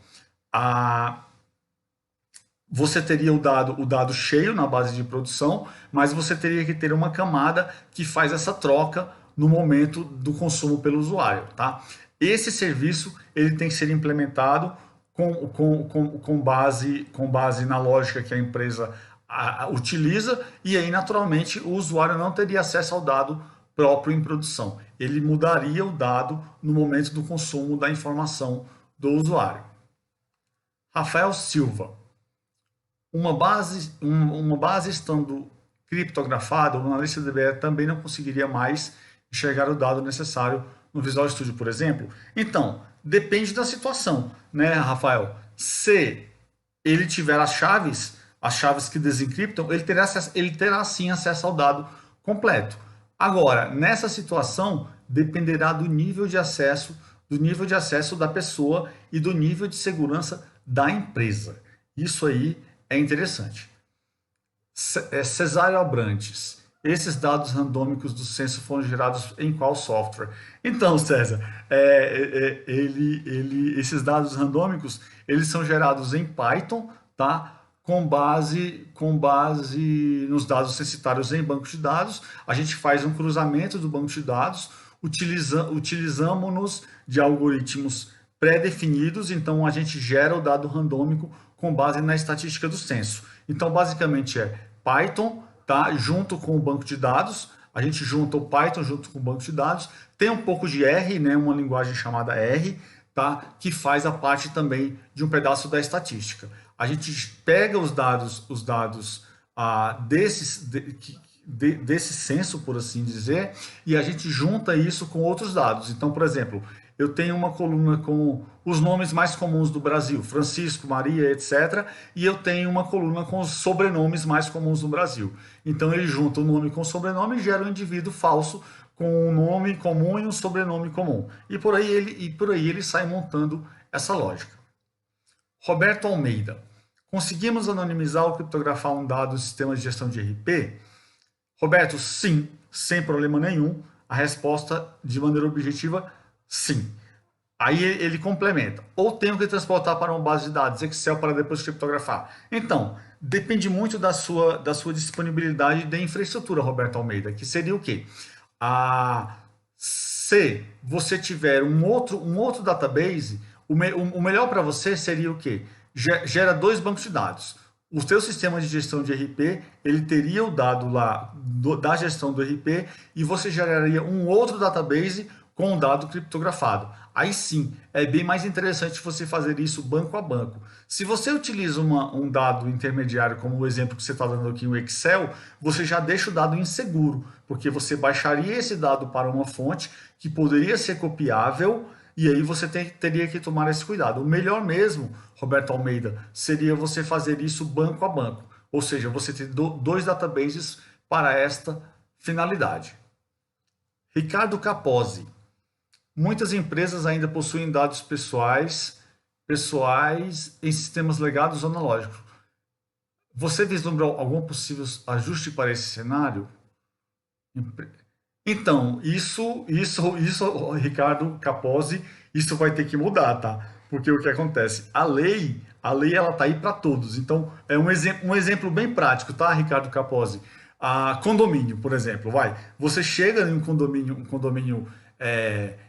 Você teria o dado cheio na base de produção, mas você teria que ter uma camada que faz essa troca no momento do consumo pelo usuário, tá? Esse serviço ele tem que ser implementado com base na lógica que a empresa utiliza, e aí naturalmente o usuário não teria acesso ao dado próprio em produção. Ele mudaria o dado no momento do consumo da informação do usuário. Rafael Silva. Uma base estando criptografada, o analista de DBE também não conseguiria mais enxergar o dado necessário no Visual Studio, por exemplo. Então, depende da situação, né, Rafael? Se ele tiver as chaves que desencriptam, ele terá sim acesso ao dado completo. Agora, nessa situação, dependerá do nível de acesso da pessoa e do nível de segurança da empresa. Isso aí é interessante. Cesário Abrantes. Esses dados randômicos do censo foram gerados em qual software? Então, César, esses dados randômicos, eles são gerados em Python, tá? Com base nos dados censitários em banco de dados. A gente faz um cruzamento do banco de dados, utilizamos-nos de algoritmos pré-definidos, então a gente gera o dado randômico com base na estatística do censo. Então, basicamente é Python, tá? Junto com o banco de dados, a gente junta o Python junto com o banco de dados, tem um pouco de R, né? Uma linguagem chamada R, tá? Que faz a parte também de um pedaço da estatística. A gente pega os dados desse censo, por assim dizer, e a gente junta isso com outros dados. Então, por exemplo, eu tenho uma coluna com os nomes mais comuns do Brasil, Francisco, Maria, etc. E eu tenho uma coluna com os sobrenomes mais comuns do Brasil. Então ele junta o nome com o sobrenome e gera um indivíduo falso com um nome comum e um sobrenome comum. E por aí ele sai montando essa lógica. Roberto Almeida. Conseguimos anonimizar ou criptografar um dado no sistema de gestão de RP? Roberto, sim, sem problema nenhum. A resposta, de maneira objetiva, sim. Aí ele complementa. Ou tenho que transportar para uma base de dados Excel para depois criptografar. Então, depende muito da sua disponibilidade de infraestrutura, Roberto Almeida, que seria o quê? Se você tiver um outro database, o melhor para você seria o quê? Gera 2 bancos de dados. O seu sistema de gestão de RP, ele teria o dado lá da gestão do RP e você geraria um outro database com o dado criptografado. Aí sim, é bem mais interessante você fazer isso banco a banco. Se você utiliza um dado intermediário, como o exemplo que você está dando aqui, o Excel, você já deixa o dado inseguro, porque você baixaria esse dado para uma fonte que poderia ser copiável, e aí você teria que tomar esse cuidado. O melhor mesmo, Roberto Almeida, seria você fazer isso banco a banco. Ou seja, você ter 2 databases para esta finalidade. Ricardo Capozzi. Muitas empresas ainda possuem dados pessoais pessoais em sistemas legados ou analógicos. Você vislumbra algum possível ajuste para esse cenário? Então, isso, Ricardo Capozzi, isso vai ter que mudar, tá? Porque o que acontece? A lei ela tá aí para todos. Então, é um exemplo bem prático, tá, Ricardo Capozzi? Condomínio, por exemplo, vai. Você chega em um condomínio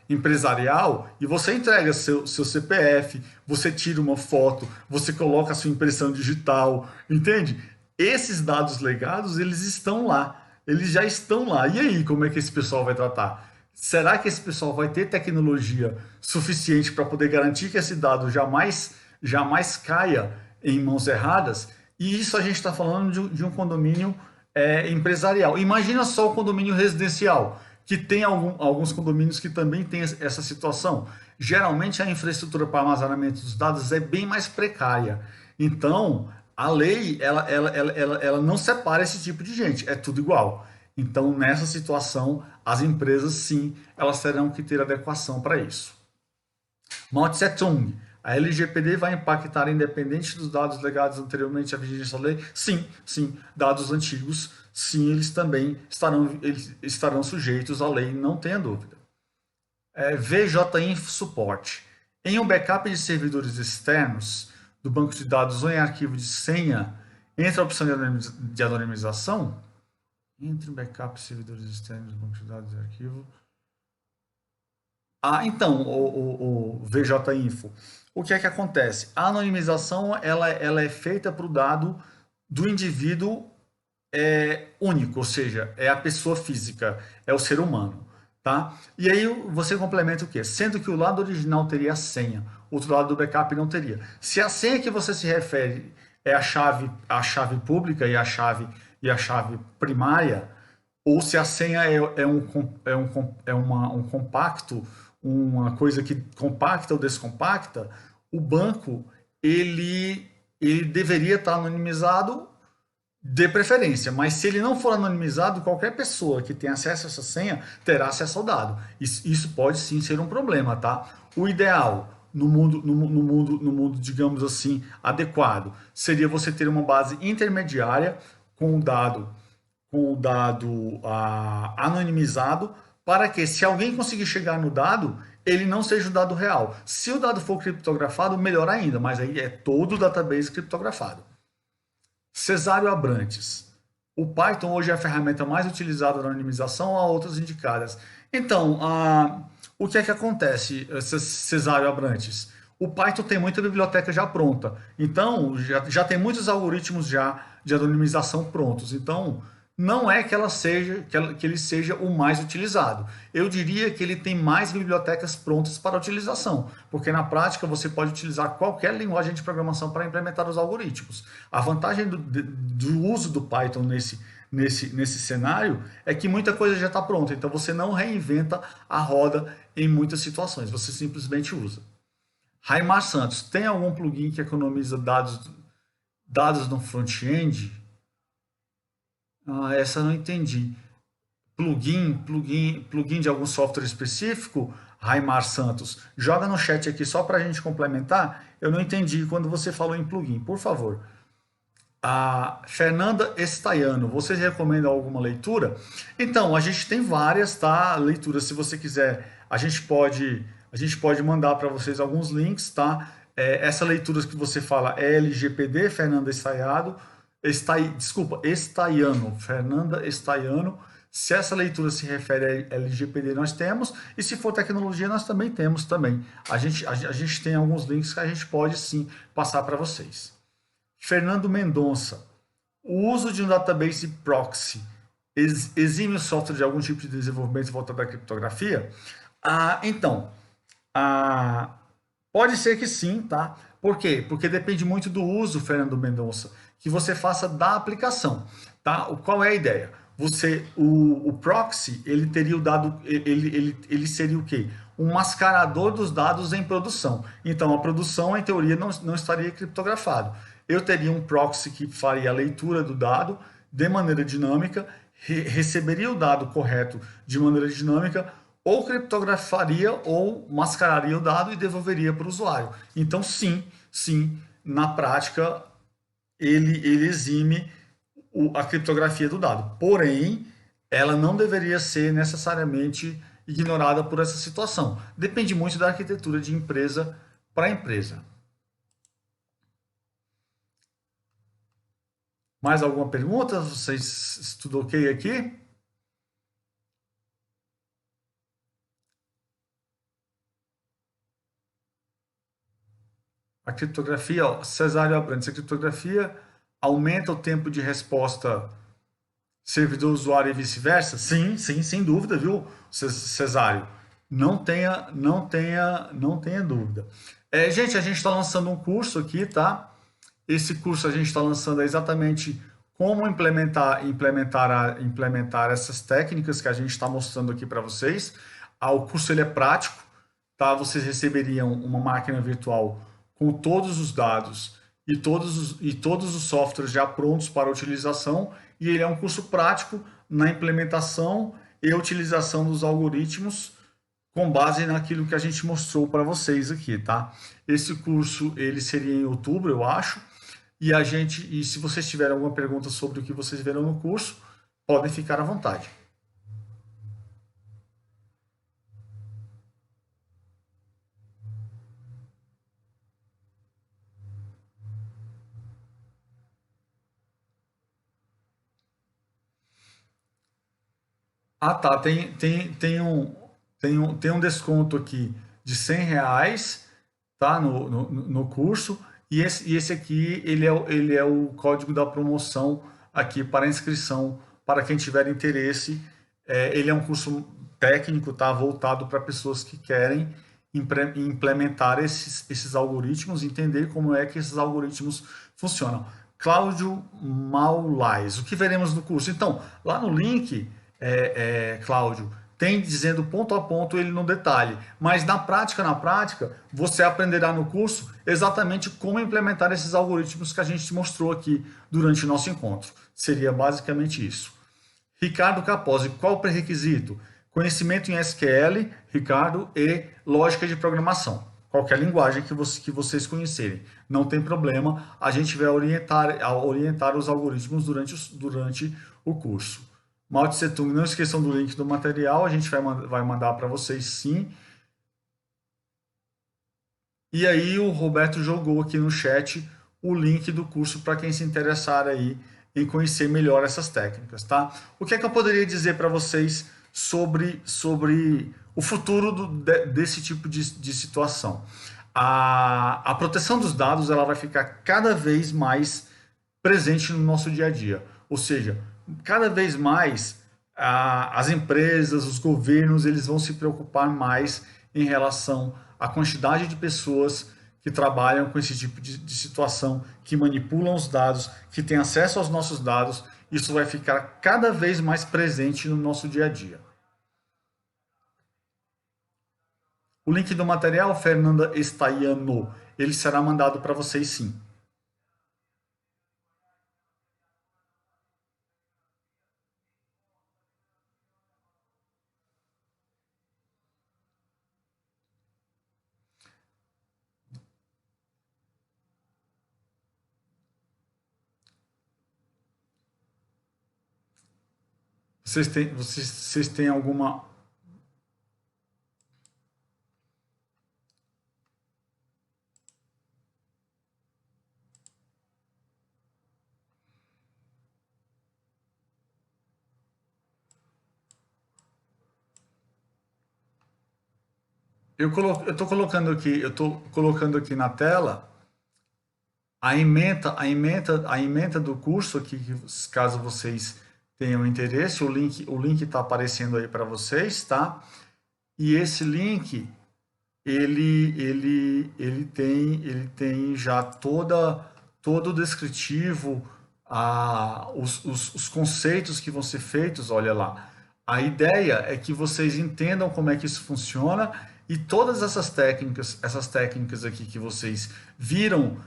empresarial e você entrega seu CPF, você tira uma foto, você coloca a sua impressão digital, entende? Esses dados legados, eles estão lá. Eles já estão lá. E aí, como é que esse pessoal vai tratar? Será que esse pessoal vai ter tecnologia suficiente para poder garantir que esse dado jamais caia em mãos erradas? E isso a gente está falando de um condomínio empresarial. Imagina só o condomínio residencial, que tem alguns condomínios que também tem essa situação. Geralmente a infraestrutura para armazenamento dos dados é bem mais precária. Então, a lei ela não separa esse tipo de gente, é tudo igual. Então, nessa situação, as empresas sim, elas terão que ter adequação para isso. Mao Tse Tung, a LGPD vai impactar independente dos dados legados anteriormente à vigência da lei? Sim, sim. Dados antigos, sim, eles também estarão sujeitos à lei, não tenha dúvida. VJInfo Support. Em um backup de servidores externos do banco de dados ou em arquivo de senha, entra a opção de anonimização? Entre um backup de servidores externos do banco de dados e arquivo. Então, o VJInfo, o que é que acontece? A anonimização ela é feita para o dado do indivíduo único, ou seja, é a pessoa física, é o ser humano, tá? E aí você complementa o quê? Sendo que o lado original teria a senha, outro lado do backup não teria. Se a senha que você se refere é a chave pública e a chave primária, ou se a senha um compacto, uma coisa que compacta ou descompacta, o banco ele deveria estar anonimizado de preferência, mas se ele não for anonimizado, qualquer pessoa que tenha acesso a essa senha terá acesso ao dado. Isso pode sim ser um problema, tá? O ideal no mundo, digamos assim, adequado, seria você ter uma base intermediária com o dado anonimizado, para que, se alguém conseguir chegar no dado, ele não seja o dado real. Se o dado for criptografado, melhor ainda, mas aí é todo o database criptografado. Cesário Abrantes. O Python hoje é a ferramenta mais utilizada na anonimização ou há outras indicadas? Então, o que é que acontece, Cesário Abrantes? O Python tem muita biblioteca já pronta. Então, já tem muitos algoritmos já de anonimização prontos. Então, não é que ele seja o mais utilizado. Eu diria que ele tem mais bibliotecas prontas para utilização, porque na prática você pode utilizar qualquer linguagem de programação para implementar os algoritmos. A vantagem do uso do Python nesse cenário é que muita coisa já está pronta, então você não reinventa a roda em muitas situações, você simplesmente usa. Raimar Santos, tem algum plugin que economiza dados no front-end? Essa eu não entendi. Plugin de algum software específico? Raimar Santos, joga no chat aqui só para a gente complementar. Eu não entendi quando você falou em plugin, por favor. A Fernanda Estaiano, vocês recomendam alguma leitura? Então, a gente tem várias, tá? Leituras, se você quiser, a gente pode mandar para vocês alguns links, tá? Essa leitura que você fala é LGPD, Fernanda Estaiano, Fernanda Estaiano. Se essa leitura se refere a LGPD, nós temos, e se for tecnologia, nós também temos também. A gente tem alguns links que a gente pode sim passar para vocês. Fernando Mendonça, o uso de um database proxy exime o software de algum tipo de desenvolvimento voltado à criptografia? Então, pode ser que sim, tá? Por quê? Porque depende muito do uso, Fernando Mendonça, que você faça da aplicação, tá? Qual é a ideia? O proxy, ele teria o dado, ele seria o quê? Um mascarador dos dados em produção. Então, a produção, em teoria, não estaria criptografado. Eu teria um proxy que faria a leitura do dado de maneira dinâmica, receberia o dado correto de maneira dinâmica, ou criptografaria ou mascararia o dado e devolveria para o usuário. Então, sim, na prática, ele exime a criptografia do dado. Porém, ela não deveria ser necessariamente ignorada por essa situação. Depende muito da arquitetura de empresa para empresa. Mais alguma pergunta? Vocês tudo ok aqui? A criptografia, ó, Cesário Abrantes, a criptografia aumenta o tempo de resposta servidor-usuário e vice-versa? Sim, sem dúvida, viu, Cesário? Não tenha dúvida. Gente, a gente está lançando um curso aqui, tá? Esse curso a gente está lançando exatamente como implementar essas técnicas que a gente está mostrando aqui para vocês. O curso ele é prático, tá? Vocês receberiam uma máquina virtual com todos os dados e todos os softwares já prontos para utilização, e ele é um curso prático na implementação e utilização dos algoritmos com base naquilo que a gente mostrou para vocês aqui, tá? Esse curso ele seria em outubro, eu acho, e se vocês tiverem alguma pergunta sobre o que vocês viram no curso, podem ficar à vontade. Ah, tá. Tem um desconto aqui de R$ 100, tá? No curso. E esse aqui, ele é o código da promoção aqui para inscrição, para quem tiver interesse. Ele é um curso técnico, tá? Voltado para pessoas que querem implementar esses algoritmos, entender como é que esses algoritmos funcionam. Cláudio Maulais, o que veremos no curso? Então, lá no link, Cláudio, tem dizendo ponto a ponto ele no detalhe, mas na prática, você aprenderá no curso exatamente como implementar esses algoritmos que a gente mostrou aqui durante o nosso encontro. Seria basicamente isso. Ricardo Capozzi, qual o pré-requisito? Conhecimento em SQL, Ricardo, e lógica de programação. Qualquer linguagem que vocês conhecerem. Não tem problema, a gente vai orientar os algoritmos durante o curso. Mao Tse Tung, não esqueçam do link do material, a gente vai mandar para vocês sim. E aí o Roberto jogou aqui no chat o link do curso para quem se interessar aí em conhecer melhor essas técnicas, tá? O que é que eu poderia dizer para vocês sobre o futuro desse tipo de situação? A proteção dos dados ela vai ficar cada vez mais presente no nosso dia a dia, ou seja, cada vez mais as empresas, os governos, eles vão se preocupar mais em relação à quantidade de pessoas que trabalham com esse tipo de situação, que manipulam os dados, que têm acesso aos nossos dados. Isso vai ficar cada vez mais presente no nosso dia a dia. O link do material, Fernanda Estaiano, ele será mandado para vocês sim. Vocês têm alguma... Eu estou colocando aqui na tela a ementa do curso aqui, caso vocês tenham interesse, o link está aparecendo aí para vocês, tá? E esse link, ele tem já todo o descritivo, os conceitos que vão ser feitos, olha lá. A ideia é que vocês entendam como é que isso funciona, e todas essas técnicas aqui que vocês viram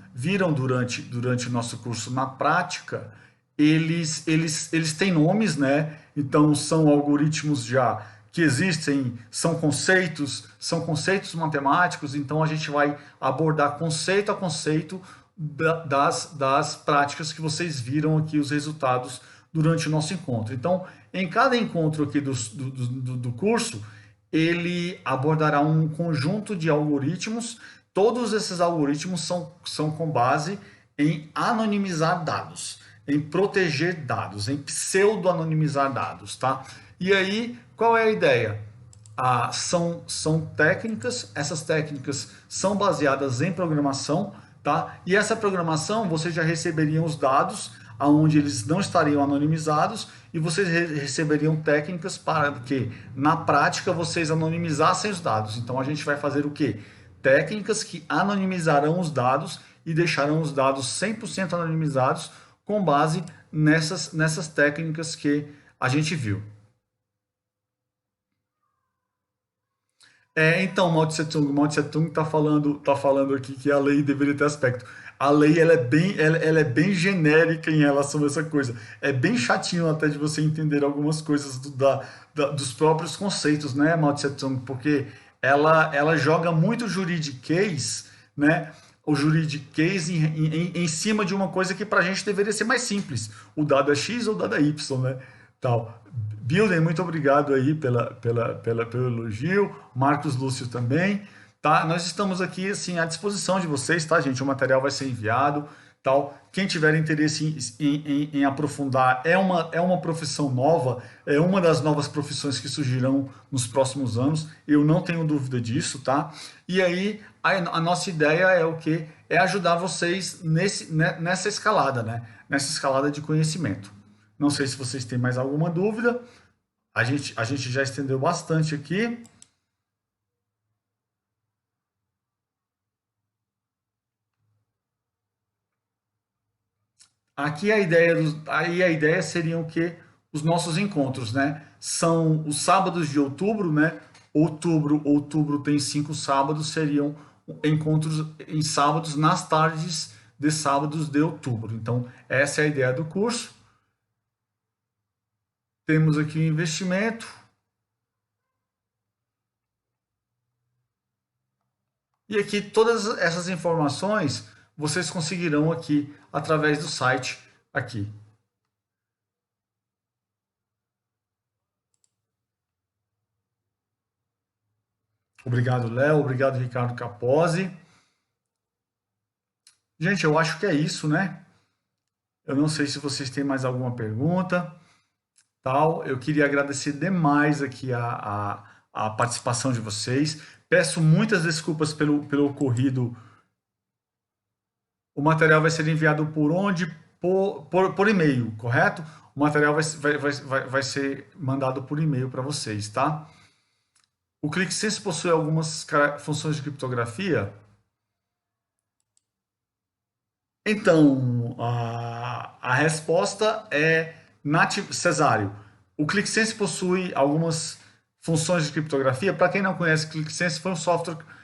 durante o nosso curso na prática, eles têm nomes, né? Então são algoritmos já que existem são conceitos matemáticos, então a gente vai abordar conceito a conceito das práticas que vocês viram aqui, os resultados durante o nosso encontro. Então, em cada encontro aqui do curso, ele abordará um conjunto de algoritmos. Todos esses algoritmos são com base em anonimizar dados, em proteger dados, em pseudo-anonimizar dados, tá? E aí, qual é a ideia? São técnicas, essas técnicas são baseadas em programação, tá? E essa programação, vocês já receberiam os dados onde eles não estariam anonimizados e vocês receberiam técnicas para que, na prática, vocês anonimizassem os dados. Então, a gente vai fazer o quê? Técnicas que anonimizarão os dados e deixarão os dados 100% anonimizados com base nessas técnicas que a gente viu. Então, Mao Tse Tung está falando aqui que a lei deveria ter aspecto. A lei ela é bem genérica em relação a essa coisa. É bem chatinho até de você entender algumas coisas dos próprios conceitos, né, Mao Tse Tung? Porque ela joga muito juridiquês, né? O juridiquês em cima de uma coisa que para a gente deveria ser mais simples. O dado é X ou o dado é Y, né? Tal. Bilden, muito obrigado aí pelo elogio. Marcos Lúcio também. Tá? Nós estamos aqui assim, à disposição de vocês, tá, gente? O material vai ser enviado. Tal. Quem tiver interesse em aprofundar, é uma profissão nova, é uma das novas profissões que surgirão nos próximos anos, eu não tenho dúvida disso, tá? E aí, a nossa ideia é o quê? É ajudar vocês nessa escalada, né? Nessa escalada de conhecimento. Não sei se vocês têm mais alguma dúvida, a gente já estendeu bastante aqui. Aqui a ideia seriam que os nossos encontros, né? São os sábados de outubro, né? Outubro tem 5 sábados, seriam encontros em sábados nas tardes de sábados de outubro. Então, essa é a ideia do curso. Temos aqui o investimento. E aqui todas essas informações vocês conseguirão aqui através do site aqui. Obrigado, Léo. Obrigado, Ricardo Capozzi. Gente, eu acho que é isso, né? Eu não sei se vocês têm mais alguma pergunta. Tal. Eu queria agradecer demais aqui a participação de vocês. Peço muitas desculpas pelo ocorrido. O material vai ser enviado por onde? Por e-mail, correto? O material vai ser mandado por e-mail para vocês, tá? O ClickSense possui algumas funções de criptografia. Então, a resposta é Cesário. O ClickSense possui algumas funções de criptografia. Para quem não conhece, ClickSense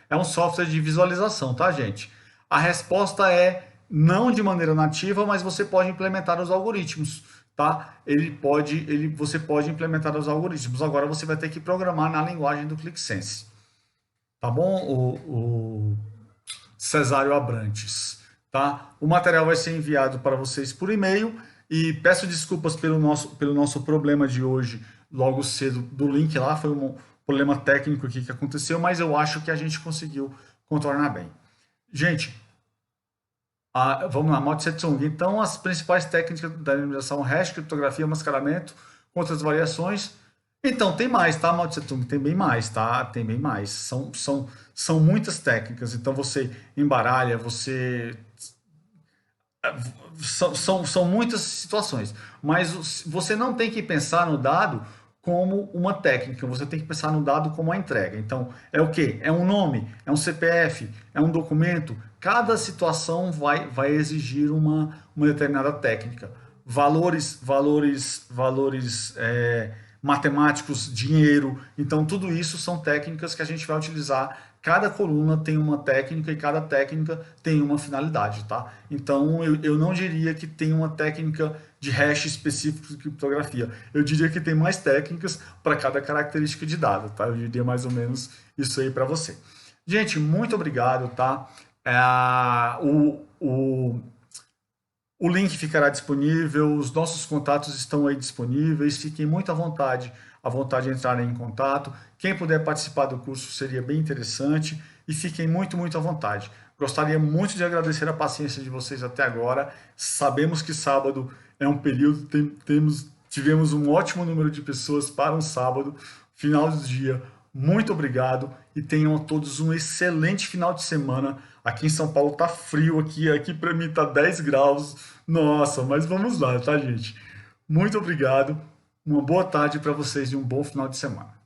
é um software de visualização, tá, gente? A resposta é não de maneira nativa, mas você pode implementar os algoritmos, tá? Você pode implementar os algoritmos. Agora você vai ter que programar na linguagem do ClickSense. Tá bom, o Cesário Abrantes, tá? O material vai ser enviado para vocês por e-mail e peço desculpas pelo nosso problema de hoje, logo cedo do link lá, foi um problema técnico aqui que aconteceu, mas eu acho que a gente conseguiu contornar bem. Gente, vamos lá, Mao Tse Tung. Então, as principais técnicas da anonimização: hash, criptografia, mascaramento, contra as variações. Então, tem mais, tá, Mao Tse Tung? Tem bem mais, tá? Tem bem mais. São muitas técnicas. Então, você embaralha, são muitas situações. Mas você não tem que pensar no dado como uma técnica, você tem que pensar no dado como a entrega. Então, é o quê? É um nome, é um CPF, é um documento. Cada situação vai exigir uma determinada técnica. Valores matemáticos, dinheiro. Então, tudo isso são técnicas que a gente vai utilizar cada coluna tem uma técnica e cada técnica tem uma finalidade, tá? Então, eu não diria que tem uma técnica de hash específico de criptografia. Eu diria que tem mais técnicas para cada característica de dado, tá? Eu diria mais ou menos isso aí para você. Gente, muito obrigado, tá? O link ficará disponível, os nossos contatos estão aí disponíveis, fiquem muito à vontade de entrar em contato. Quem puder participar do curso seria bem interessante e fiquem muito, muito à vontade. Gostaria muito de agradecer a paciência de vocês até agora. Sabemos que sábado é um período, tivemos um ótimo número de pessoas para um sábado, final do dia. Muito obrigado e tenham todos um excelente final de semana. Aqui em São Paulo tá frio, aqui para mim tá 10 graus. Nossa, mas vamos lá, tá, gente? Muito obrigado. Uma boa tarde para vocês e um bom final de semana.